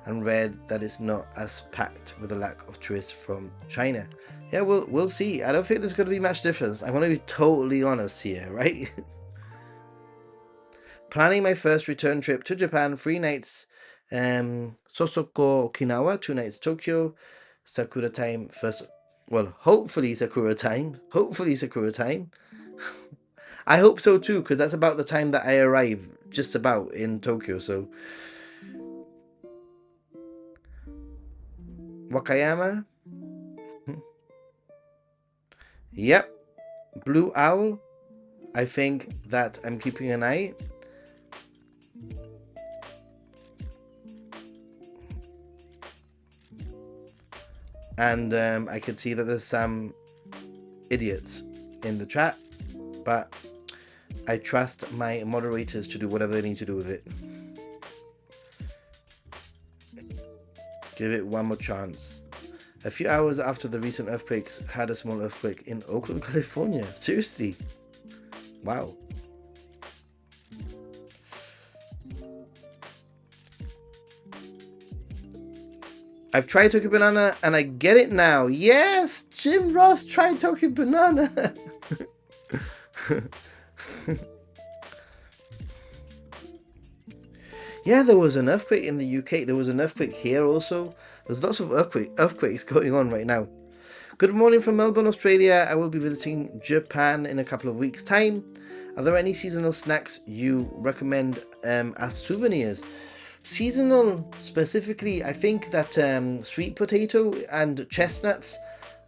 and read that it's not as packed with a lack of tourists from China. Yeah, we'll see. I don't think there's going to be much difference. I'm going to be totally honest here, right? Planning my first return trip to Japan, 3 nights, Sosoko, Okinawa, 2 nights Tokyo, Sakura time first. Well, hopefully Sakura time. Hopefully Sakura time. I hope so too, because that's about the time that I arrive, just about in Tokyo. So Wakayama, yep. Blue Owl, I think that I'm keeping an eye. And I can see that there's some idiots in the chat, but I trust my moderators to do whatever they need to do with it. Give it one more chance. A few hours after the recent earthquakes, had a small earthquake in Oakland, California. Seriously? Wow. I've tried Tokyo Banana and I get it now. Yes! Jim Ross tried Tokyo Banana! Yeah, there was an earthquake in the UK. There was an earthquake here also. There's lots of earthquakes going on right now. Good morning from Melbourne, Australia. I will be visiting Japan in a couple of weeks' time. Are there any seasonal snacks you recommend as souvenirs? Seasonal specifically, I think that sweet potato and chestnuts,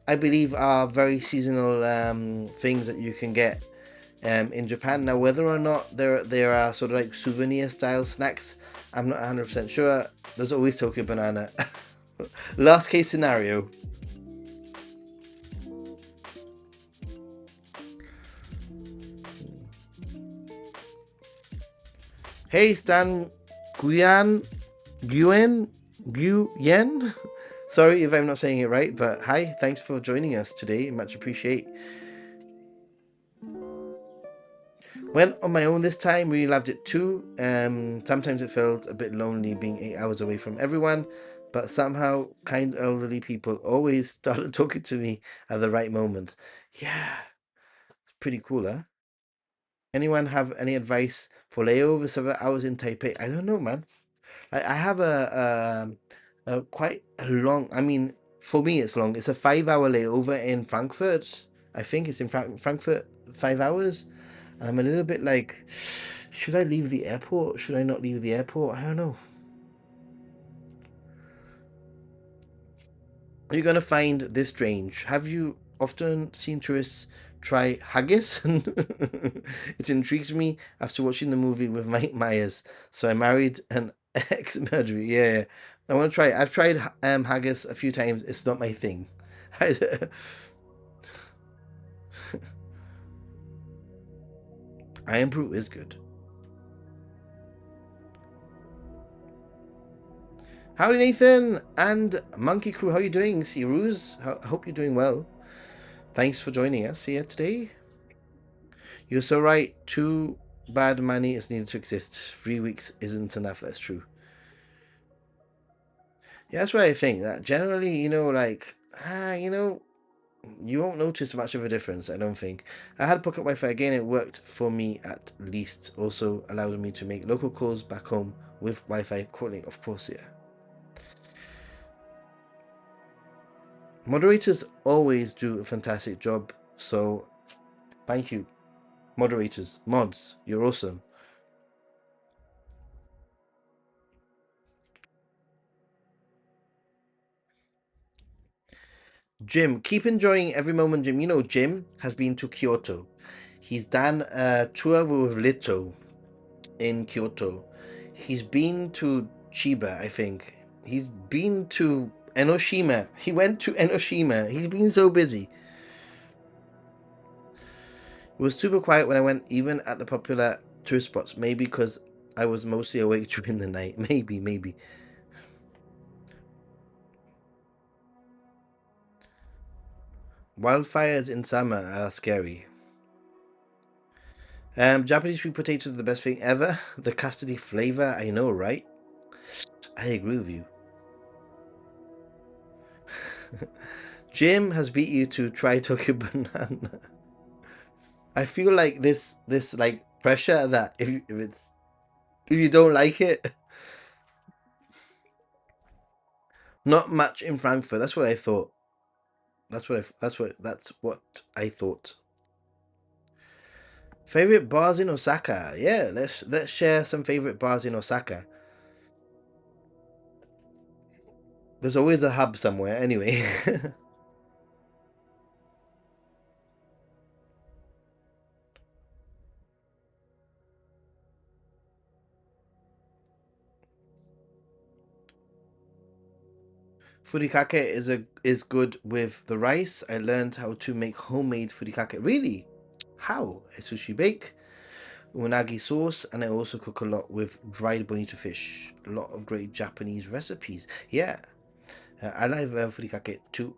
I believe, are very seasonal things that you can get in Japan. Now, whether or not there are sort of like souvenir style snacks, I'm not 100% sure. There's always Tokyo Banana. Last case scenario. Hey, Stan Guyen. Sorry if I'm not saying it right, but hi, thanks for joining us today. Much appreciate. Went on my own this time, really loved it too. Sometimes it felt a bit lonely being 8 hours away from everyone, but somehow kind elderly people always started talking to me at the right moment. Yeah, it's pretty cool, huh? Anyone have any advice for layover 7 hours in Taipei? I don't know, man. I have a quite a long. I mean, for me, it's long. It's a 5 hour layover in Frankfurt. I think it's in Frankfurt, 5 hours, and I'm a little bit like, should I leave the airport? Should I not leave the airport? I don't know. You're gonna find this strange. Have you often seen tourists try haggis? It intrigues me after watching the movie with Mike Myers. So I married an ex-murderer. Yeah, I want to try it. I've tried haggis a few times. It's not my thing. Iron Brew is good. Howdy, Nathan and Monkey Crew. How are you doing? See Ruse. I hope you're doing well. Thanks for joining us here today. You're so right. Too bad money is needed to exist. 3 weeks isn't enough. That's true. Yeah, that's why I think that generally, like, you won't notice much of a difference. I don't think. I had pocket Wi-Fi again. It worked for me at least. Also allowed me to make local calls back home with Wi-Fi calling. Of course, yeah. Moderators always do a fantastic job. So, thank you, moderators, mods. You're awesome. Jim, keep enjoying every moment, Jim. You know, Jim has been to Kyoto. He's done a tour with Lito in Kyoto. He's been to Chiba, I think. He's been to Enoshima. He went to Enoshima. He's been so busy. It was super quiet when I went, even at the popular tourist spots. Maybe because I was mostly awake during the night. Maybe. Wildfires in summer are scary. Japanese sweet potatoes are the best thing ever. The custardy flavor, I know, right? I agree with you. Jim has beat you to try Tokyo Banana. I feel like this like pressure that if you don't like it, not much in Frankfurt. That's what I thought. That's what I thought. Favorite bars in Osaka? Yeah, let's share some favorite bars in Osaka. There's always a hub somewhere. Anyway, furikake is good with the rice. I learned how to make homemade furikake. Really? How? I sushi bake, unagi sauce, and I also cook a lot with dried bonito fish. A lot of great Japanese recipes. Yeah, I like furikake too.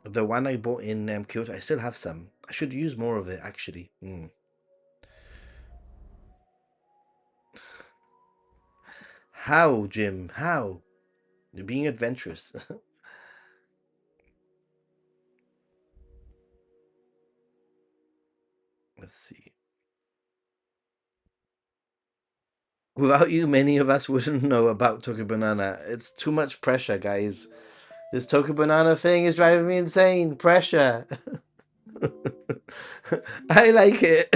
The one I bought in Kyoto, I still have some. I should use more of it actually. How, Jim? How? You're being adventurous. Let's see. Without you, many of us wouldn't know about Tokyo Banana. It's too much pressure, guys. This Tokyo Banana thing is driving me insane. Pressure. I like it.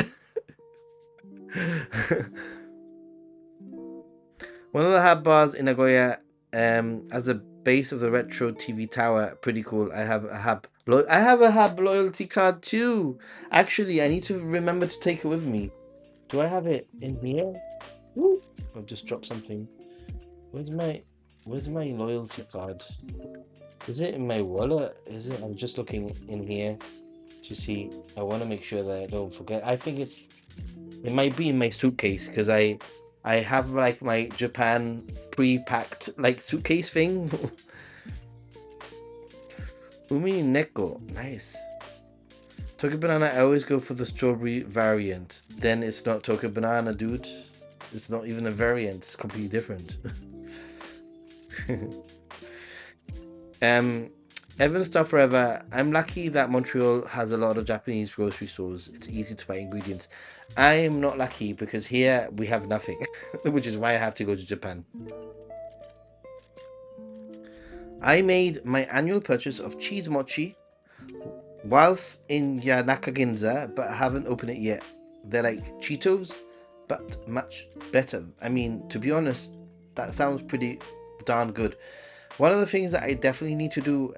One of the hub bars in Nagoya, as a base of the retro TV tower, pretty cool. I have a hub. I have a hub loyalty card too. Actually, I need to remember to take it with me. Do I have it in here? Woo. I've just dropped something. Where's my Where's my loyalty card? Is it in my wallet? Is it? I'm just looking in here to see. I want to make sure that I don't forget. I think it might be in my suitcase because I have like my Japan pre-packed like suitcase thing. Umi Neko, nice. Tokyo Banana, I always go for the strawberry variant. Then it's not Tokyo Banana, dude. It's not even a variant. It's completely different. um, Evan Star Forever. I'm lucky that Montreal has a lot of Japanese grocery stores. It's easy to buy ingredients. I am not lucky because here we have nothing, which is why I have to go to Japan. I made my annual purchase of cheese mochi whilst in Yanaka Ginza, but I haven't opened it yet. They're like Cheetos, but much better. I mean, to be honest, that sounds pretty darn good. One of the things that I definitely need to do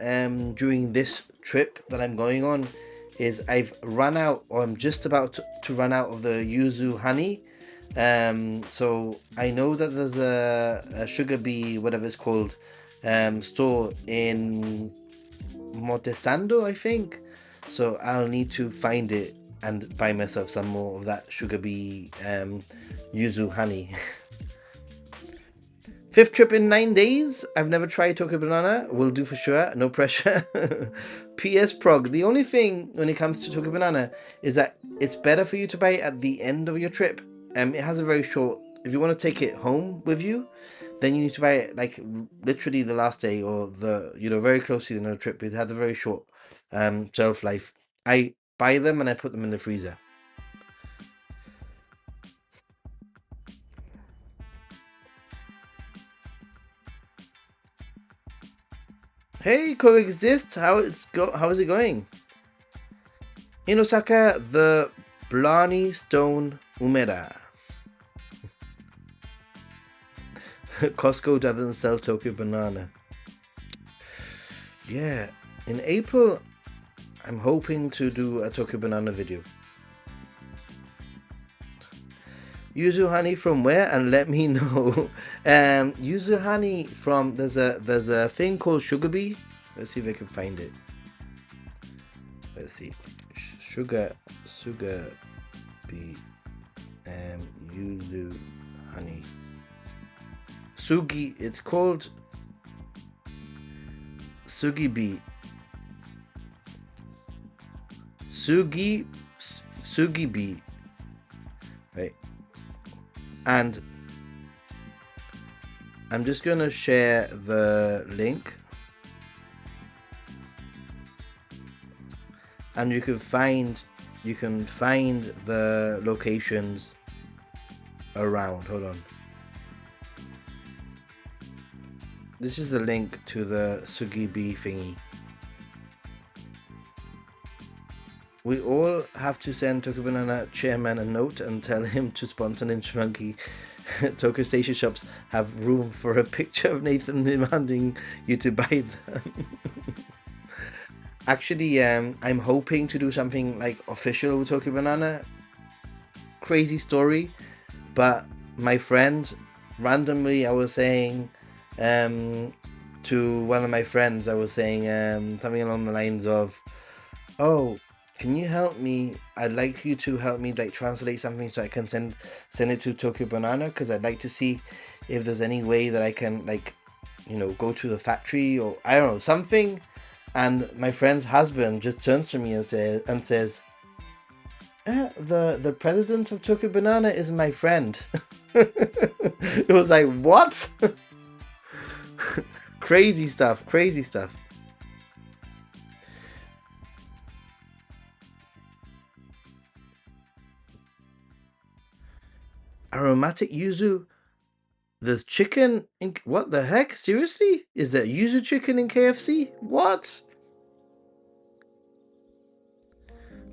during this trip that I'm going on is I've run out, or I'm just about to run out of the yuzu honey. So I know that there's a sugar bee, whatever it's called, store in Montesando, I think. So I'll need to find it and buy myself some more of that sugar bee yuzu honey. Fifth trip in 9 days. I've never tried Tokyo Banana. Will do for sure. No pressure. PS Prog. The only thing when it comes to Tokyo Banana is that it's better for you to buy it at the end of your trip. It has a very short. If you want to take it home with you, then you need to buy it like literally the last day or the very close to the end of the trip. It had a very short shelf life. I buy them and I put them in the freezer. Hey, coexist. How is it going? In Osaka, the Blarney Stone Umeda. Costco doesn't sell Tokyo Banana. Yeah, in April I'm hoping to do a Tokyo Banana video. Yuzu honey from where? And let me know. Yuzu honey from there's a thing called Sugar Bee. Let's see if I can find it. Let's see. Sugar Bee. Yuzu honey. Sugi. It's called Sugi Bee. Sugi Bee. Right. And I'm just gonna share the link, and you can find the locations around. Hold on. This is the link to the Sugi Bee thingy. We all have to send Tokyo Banana chairman a note and tell him to sponsor Ninja Monkey. Tokyo Station shops have room for a picture of Nathan demanding you to buy them. Actually, I'm hoping to do something like official with Tokyo Banana. Crazy story, but my friend, randomly I was saying to one of my friends, I was saying something along the lines of, oh, can you help me? I'd like you to help me like translate something so I can send it to Tokyo Banana, because I'd like to see if there's any way that I can, like, you know, go to the factory or I don't know, something. And my friend's husband just turns to me and says, the president of Tokyo Banana is my friend. It was like, what? Crazy stuff. Aromatic yuzu. There's chicken in... What the heck? Seriously? Is there yuzu chicken in KFC? What?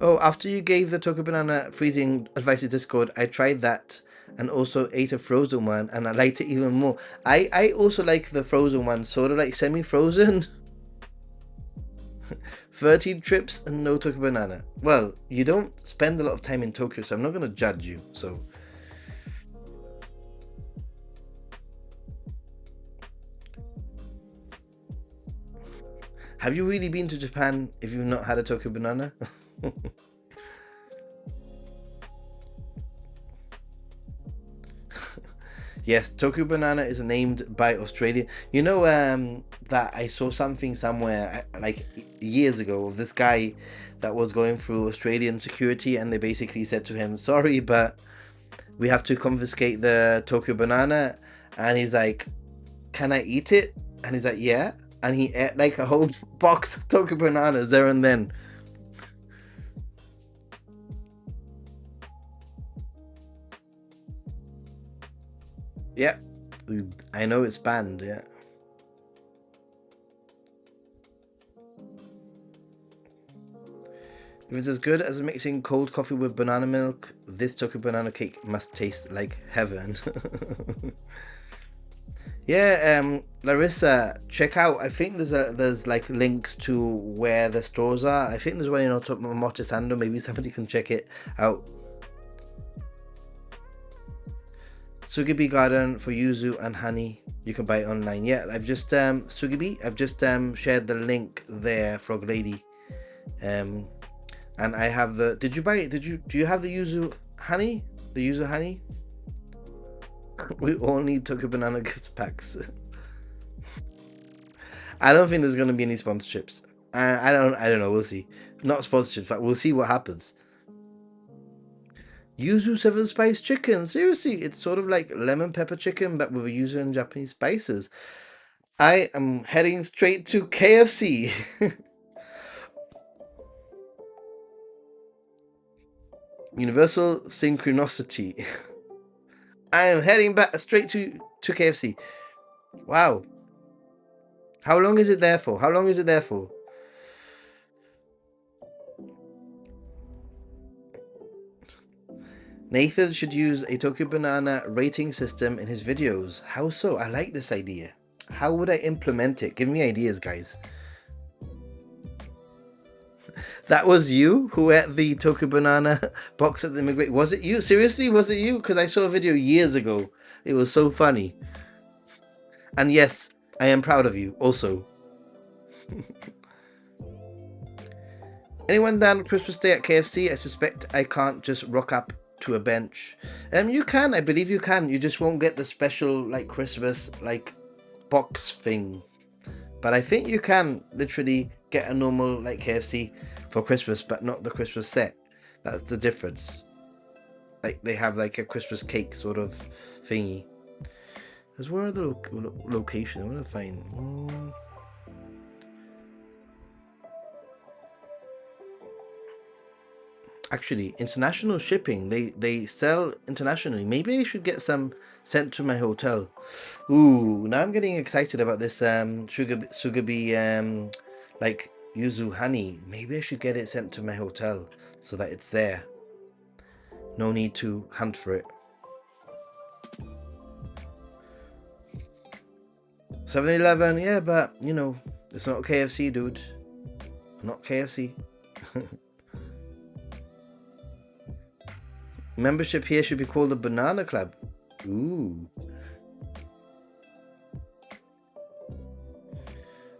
Oh, after you gave the Tokyo Banana freezing advice to Discord, I tried that and also ate a frozen one, and I liked it even more. I also like the frozen one, sort of like semi-frozen. 13 trips and no Tokyo Banana. Well, you don't spend a lot of time in Tokyo, so I'm not going to judge you, so... Have you really been to Japan if you've not had a Tokyo Banana? Yes, Tokyo Banana is named by Australia. You know that I saw something somewhere like years ago of this guy that was going through Australian security, and they basically said to him, sorry, but we have to confiscate the Tokyo Banana. And he's like, can I eat it? And he's like, yeah. And he ate like a whole box of Tokyo Bananas there and then. Yeah, I know it's banned, yeah. If it's as good as mixing cold coffee with banana milk, this Tokyo Banana cake must taste like heaven. Yeah, Larissa, check out. I think there's like links to where the stores are. I think there's one in Omotesando. Maybe somebody can check it out. Sugibi Garden for yuzu and honey. You can buy it online. Yeah, I've just Sugibi. I've just shared the link there, Frog Lady. And I have the. Did you buy it? Do you have the yuzu honey? The yuzu honey. We all need Tokyo Banana gift packs. I don't think there's gonna be any sponsorships. I don't know. We'll see. Not sponsorships, but we'll see what happens. Yuzu 7 spice chicken. Seriously, it's sort of like lemon pepper chicken, but with a yuzu and Japanese spices. I am heading straight to KFC. Universal synchronicity. I am heading back straight to KFC. Wow. How long is it there for? How long is it there for? Nathan should use a Tokyo Banana rating system in his videos. How so? I like this idea. How would I implement it? Give me ideas, guys. That was you who ate the Tokyo banana box at the immigration. Was it you? Seriously, was it you? Because I saw a video years ago. It was so funny. And yes, I am proud of you also. Anyone down Christmas Day at KFC? I suspect I can't just rock up to a bench. You can, I believe you can. You just won't get the special like Christmas like box thing. But I think you can literally get a normal like KFC for Christmas, but not the Christmas set. That's the difference. Like they have like a Christmas cake sort of thingy. Because where are the locations? I'm gonna find. Actually, international shipping. They sell internationally. Maybe I should get some sent to my hotel. Ooh, now I'm getting excited about this sugabi like yuzu honey. Maybe I should get it sent to my hotel so that it's there. No need to hunt for it. 7-Eleven, yeah, but you know, it's not KFC, dude. Not KFC. Membership here should be called the Banana Club. Ooh.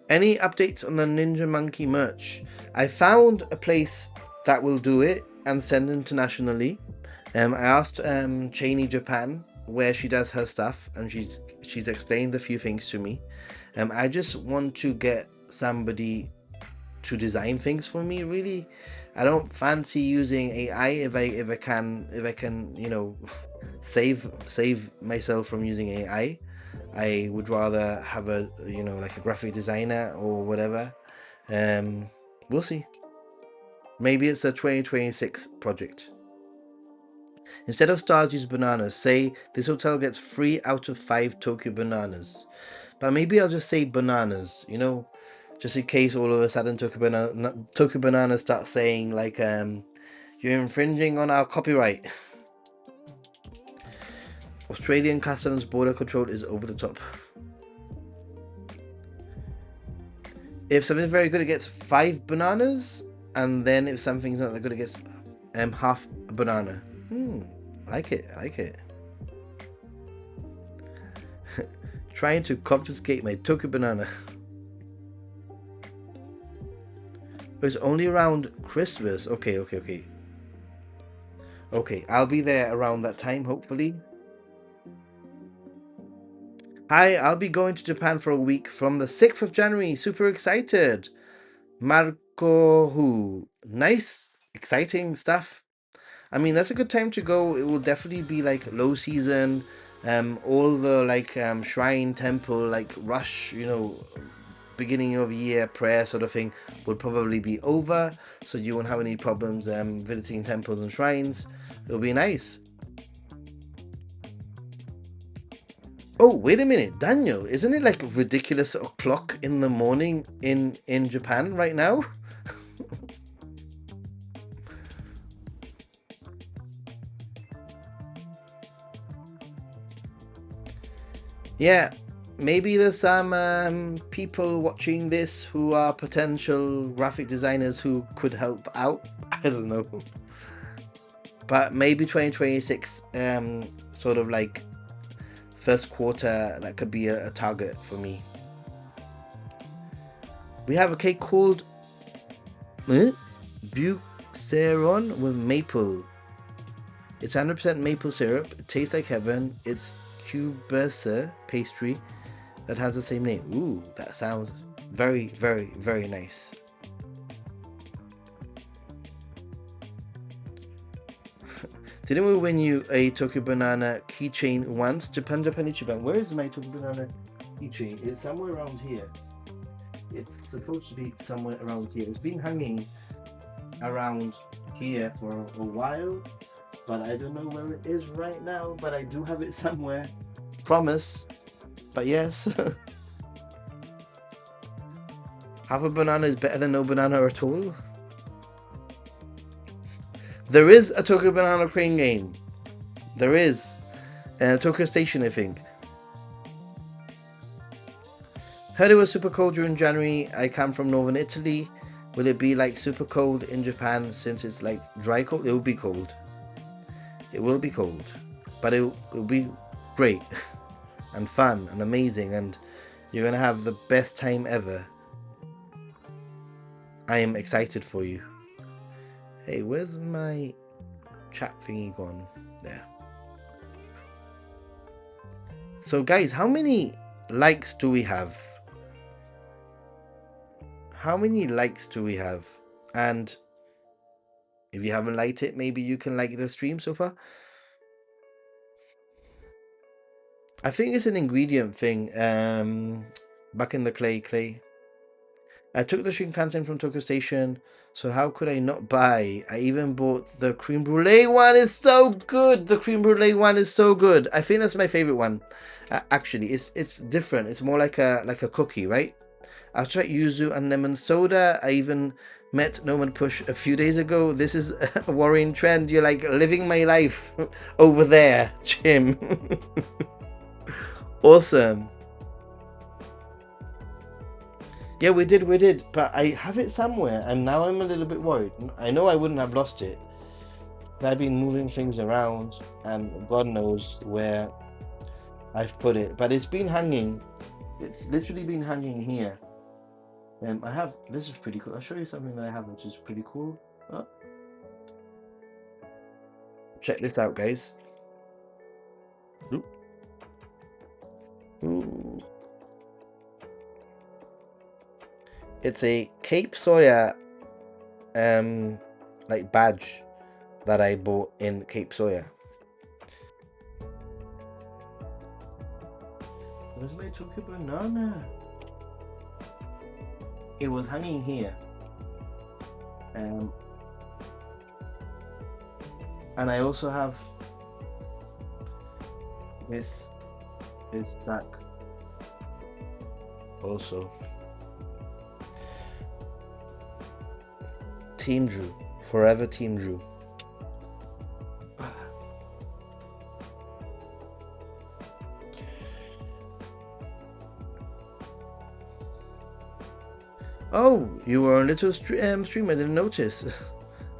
Any updates on the Ninja Monkey merch? I found a place that will do it and send internationally. I asked Cheney Japan where she does her stuff, and she's explained a few things to me. I just want to get somebody to design things for me. Really, I don't fancy using AI if I can you know save myself from using AI. I would rather have a you know like a graphic designer or whatever. We'll see. Maybe it's a 2026 project. Instead of stars, use bananas. Say this hotel gets 3 out of 5 Tokyo bananas. But maybe I'll just say bananas, you know, just in case all of a sudden Tokyo Banana starts saying like, you're infringing on our copyright. Australian Customs Border Control is over the top. If something's very good, it gets 5 bananas, and then if something's not that good, it gets half a banana. I like it. I like it. Trying to confiscate my Tokyo banana. It's only around Christmas. Okay. Okay, I'll be there around that time, hopefully. Hi, I'll be going to Japan for a week from the 6th of January. Super excited. Marco who? Nice, exciting stuff. I mean, that's a good time to go. It will definitely be like low season. All the like shrine temple like rush, you know, beginning of year prayer sort of thing will probably be over, so you won't have any problems visiting temples and shrines. It'll be nice. Oh, wait a minute, Daniel, isn't it like ridiculous o'clock in the morning in Japan right now? Yeah, maybe there's some people watching this who are potential graphic designers who could help out. I don't know. But maybe 2026, sort of like first quarter, that could be a target for me. We have a cake called Buceron with maple. It's 100% maple syrup. It tastes like heaven. It's Cubesa pastry that has the same name. Ooh, that sounds very, very, very nice. Didn't we win you a Tokyo Banana keychain once? Japan. Where is my Tokyo Banana keychain? It's somewhere around here. It's supposed to be somewhere around here. It's been hanging around here for a while, but I don't know where it is right now, but I do have it somewhere. Promise. But yes. Half a banana is better than no banana at all. There is a Tokyo Banana Crane game. There is. Tokyo Station, I think. Heard it was super cold during January. I come from northern Italy, Will it be like super cold in Japan since it's like dry cold? It will be cold. It will be cold, but it'll be great and fun and amazing, and you're gonna have the best time ever. I am excited for you. Hey, where's my chat thingy gone? There. So guys, how many likes do we have? How many likes do we have? And if you haven't liked it, maybe you can like the stream so far. I think it's an ingredient thing. Back in the clay. I took the Shinkansen from Tokyo Station, so how could I not buy? I even bought the creme brulee one. Is so good. The creme brulee one is so good. I think that's my favorite one. Actually, it's different. It's more like a cookie, right? I've tried yuzu and lemon soda. I even met Nomad Push a few days ago. This is a worrying trend. You're like living my life over there, Jim. Awesome. Yeah, we did, but I have it somewhere, and now I'm a little bit worried. I know I wouldn't have lost it. I've been moving things around, and God knows where I've put it, but it's been hanging. It's literally been hanging here. I have, this is pretty cool. I'll show you something that I have, which is pretty cool. Oh. Check this out, guys. Ooh. Ooh. It's a Cape Sawyer like badge that I bought in Cape Sawyer. Where's my Tokyo banana? It was hanging here. And I also have this stack also. Team Drew, forever Team Drew. Oh, you were on a little stream. I didn't notice.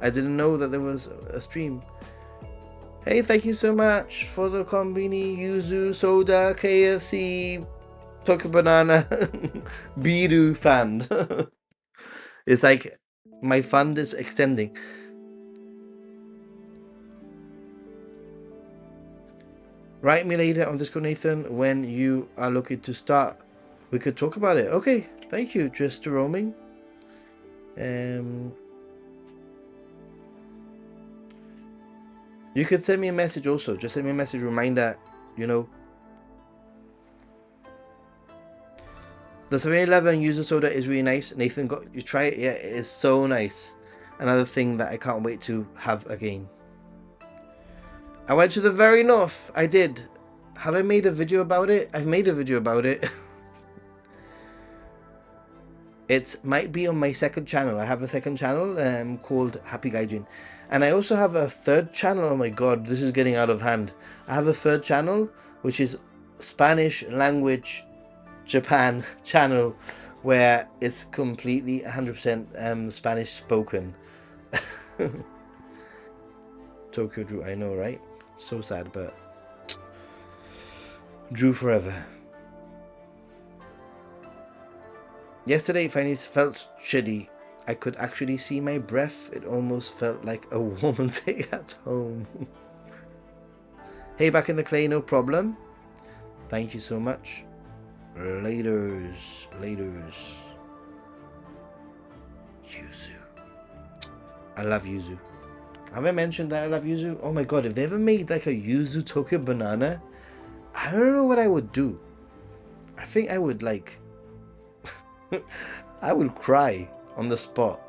I didn't know that there was a stream. Hey, thank you so much for the Konbini, Yuzu, Soda, KFC, Tokyo Banana, Biru fund. It's like my fund is extending. Write me later on Discord, Nathan, when you are looking to start. We could talk about it. Okay, thank you, just roaming. You could send me a message also. Just send me a message reminder, you know. The 7-Eleven user soda is really nice. Nathan, you try it? Yeah, it is so nice. Another thing that I can't wait to have again. I went to the very north. I did. Have I made a video about it? I've made a video about it. It might be on my second channel. I have a second channel called Happy Gaijin. And I also have a third channel. Oh my god, this is getting out of hand. I have a third channel, which is Spanish language Japan channel, where it's completely 100% Spanish spoken. Tokyo Drew, I know, right? So sad, but Drew forever. Yesterday finally felt chilly. I could actually see my breath. It almost felt like a warm day at home. Hey, back in the clay, no problem. Thank you so much. Laters. Yuzu. I love yuzu. Have I mentioned that I love yuzu? Oh my god, if they ever made like a yuzu Tokyo banana, I don't know what I would do. I think I would like... I would cry on the spot.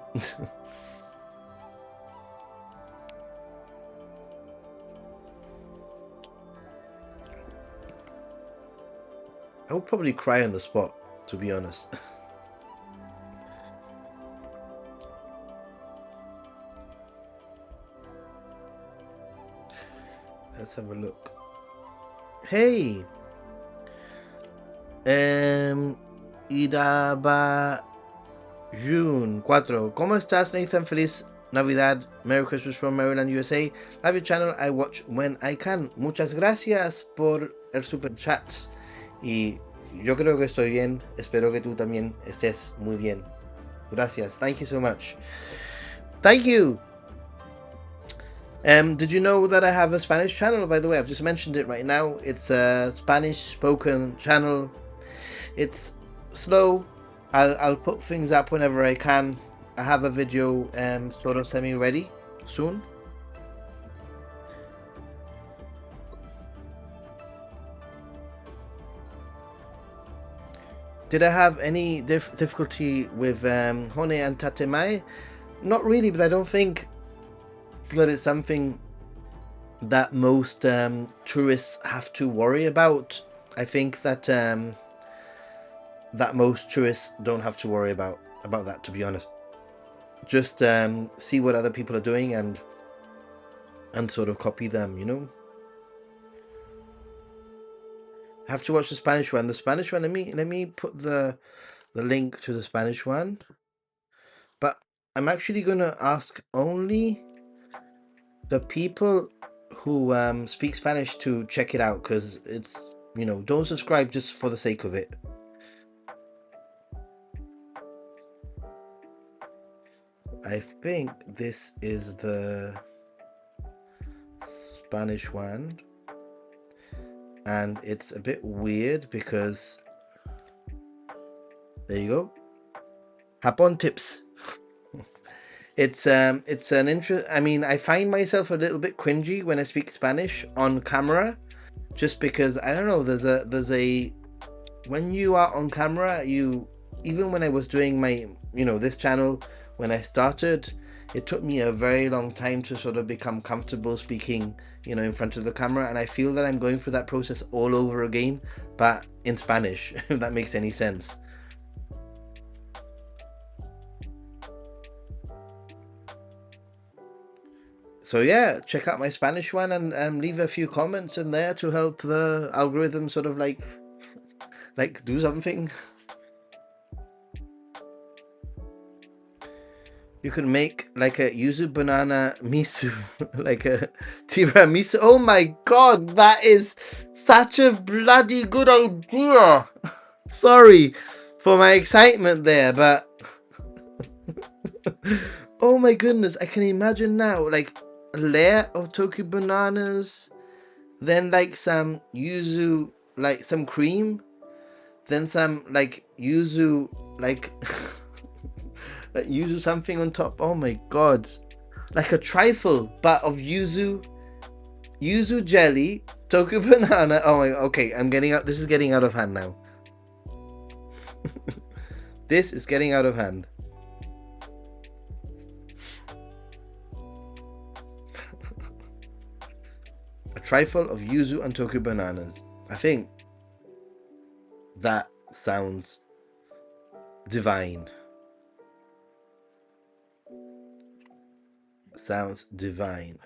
I would probably cry on the spot, to be honest. Let's have a look. Hey! Idaba June 4. ¿Cómo estás, Nathan? Feliz Navidad. Merry Christmas from Maryland, USA. Love your channel. I watch when I can. Muchas gracias por el super chat. Y yo creo que estoy bien. Espero que tú también estés muy bien. Gracias. Thank you so much. Thank you. Did you know that I have a Spanish channel, by the way? I've just mentioned it right now. It's a Spanish spoken channel. It's slow. I'll put things up whenever I can. I have a video sort of semi-ready soon. Did I have any difficulty with Hone and Tatemae? Not really, but I don't think that it's something that most tourists have to worry about. I think that that most tourists don't have to worry about that, to be honest. Just see what other people are doing and sort of copy them, you know. I have to watch the Spanish one. The Spanish one. Let me put the link to the Spanish one. But I'm actually gonna ask only the people who speak Spanish to check it out, because it's, you know, don't subscribe just for the sake of it. I think this is the Spanish one, and it's a bit weird because there you go. Japón tips. It's an interest. I mean, I find myself a little bit cringy when I speak Spanish on camera, just because I don't know. There's a when you are on camera, you, even when I was doing my, you know, this channel, when I started, it took me a very long time to sort of become comfortable speaking, you know, in front of the camera, and I feel that I'm going through that process all over again, but in Spanish, if that makes any sense. So yeah, check out my Spanish one and leave a few comments in there to help the algorithm sort of like do something. You can make like a yuzu banana miso, like a tiramisu. Oh my god, that is such a bloody good idea. Sorry for my excitement there, but oh my goodness, I can imagine now, like a layer of Tokyo bananas, then like some yuzu, like some cream, then some like yuzu, like yuzu something on top. Oh my god, like a trifle but of yuzu jelly, Tokyo banana. Oh my, okay, I'm getting out. This is getting out of hand now. This is getting out of hand. A trifle of yuzu and Tokyo bananas. I think that sounds divine. Sounds divine.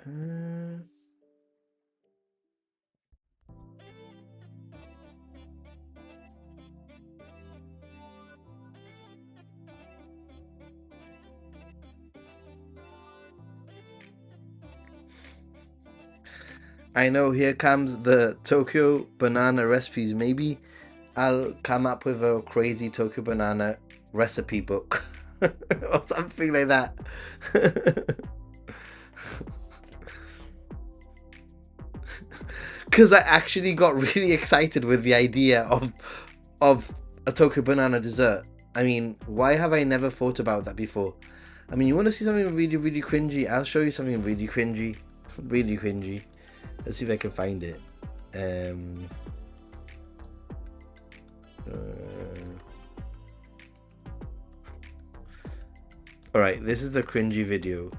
I know, here comes the Tokyo banana recipes. Maybe I'll come up with a crazy Tokyo banana recipe book or something like that. Because I actually got really excited with the idea of a Tokyo banana dessert. I mean, why have I never thought about that before? I mean, you want to see something really, really cringy? I'll show you something really cringy. Really cringy. Let's see if I can find it. Alright, this is the cringy video.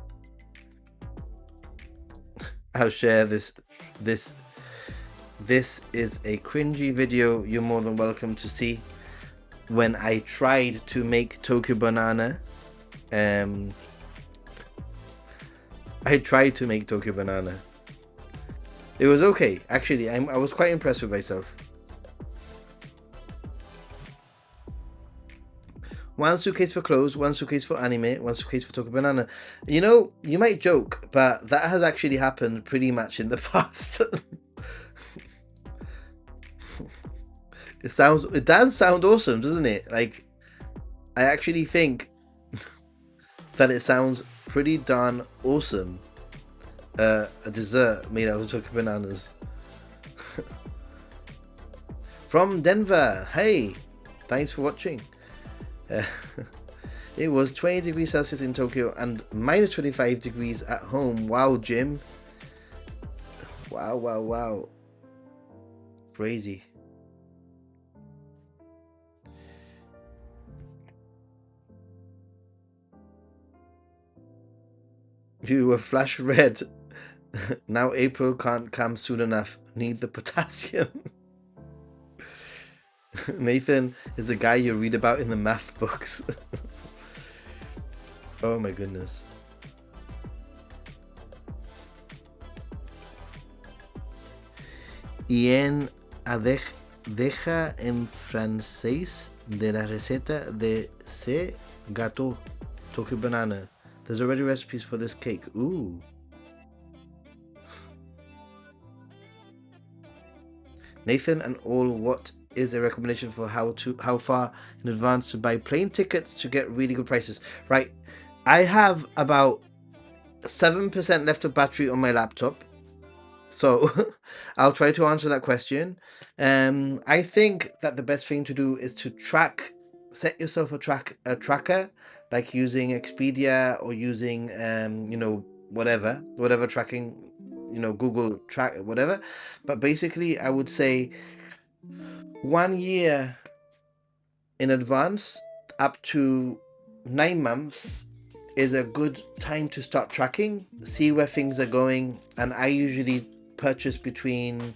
I'll share this. This is a cringy video you're more than welcome to see. When I tried to make Tokyo banana, I tried to make Tokyo banana. It was okay, actually. I was quite impressed with myself. One suitcase for clothes, one suitcase for anime, one suitcase for Tokyo Banana. You know, you might joke, but that has actually happened pretty much in the past. It does sound awesome, doesn't it? Like, I actually think that it sounds pretty darn awesome. A dessert made out of Tokyo Bananas. From Denver, hey, thanks for watching. It was 20 degrees Celsius in Tokyo and minus 25 degrees at home. Wow, Jim. Wow, wow, wow. Crazy. You were flash red. Now April can't come soon enough. Need the potassium. Nathan is the guy you read about in the math books. Oh my goodness. Deja en francés de la receta de ce gâteau Tokyo Banana. There's already recipes for this cake. Ooh. Nathan and all, what is a recommendation for how far in advance to buy plane tickets to get really good prices? Right, I have about 7% left of battery on my laptop, so I'll try to answer that question. I think that the best thing to do is to set yourself a tracker, like using Expedia or using whatever tracking, Google track, whatever. But basically, I would say 1 year in advance, up to 9 months, is a good time to start tracking, see where things are going. And I usually purchase between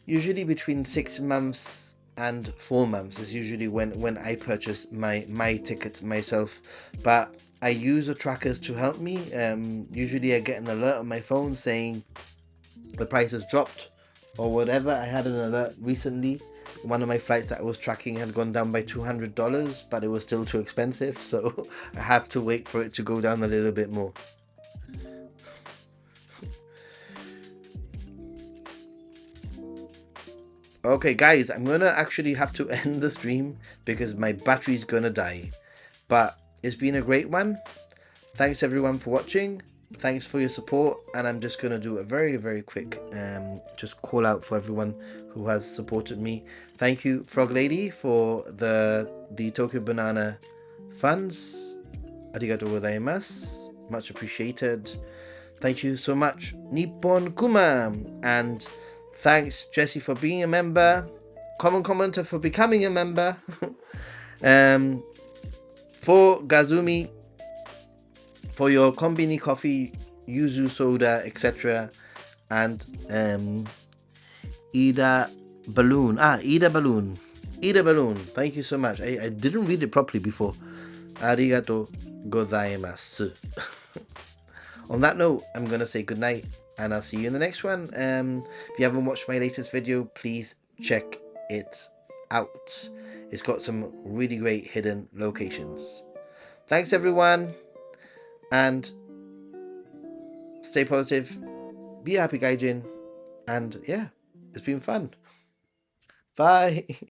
6 months and 4 months is usually when I purchase my tickets myself. But I use the trackers to help me. Usually I get an alert on my phone saying the price has dropped or whatever. I had an alert recently. One of my flights that I was tracking had gone down by $200, but it was still too expensive, so I have to wait for it to go down a little bit more. Okay, guys, I'm gonna actually have to end the stream because my battery's gonna die. But it's been a great one. Thanks everyone for watching. Thanks for your support, and I'm just gonna do a very, very quick just call out for everyone who has supported me. Thank you, Frog Lady, for the Tokyo Banana funds. Arigatou gozaimasu. Much appreciated. Thank you so much, Nippon Kuma, and thanks Jesse for being a member. Common Commenter for becoming a member. For Gazumi, for your kombini coffee, yuzu soda, etc. And Ida Balloon. Ida Balloon. Ida Balloon. Thank you so much. I didn't read it properly before. Arigatou gozaimasu. On that note, I'm going to say goodnight, and I'll see you in the next one. If you haven't watched my latest video, please check it out. It's got some really great hidden locations. Thanks, everyone. And stay positive, be a happy gaijin, and yeah, it's been fun. Bye.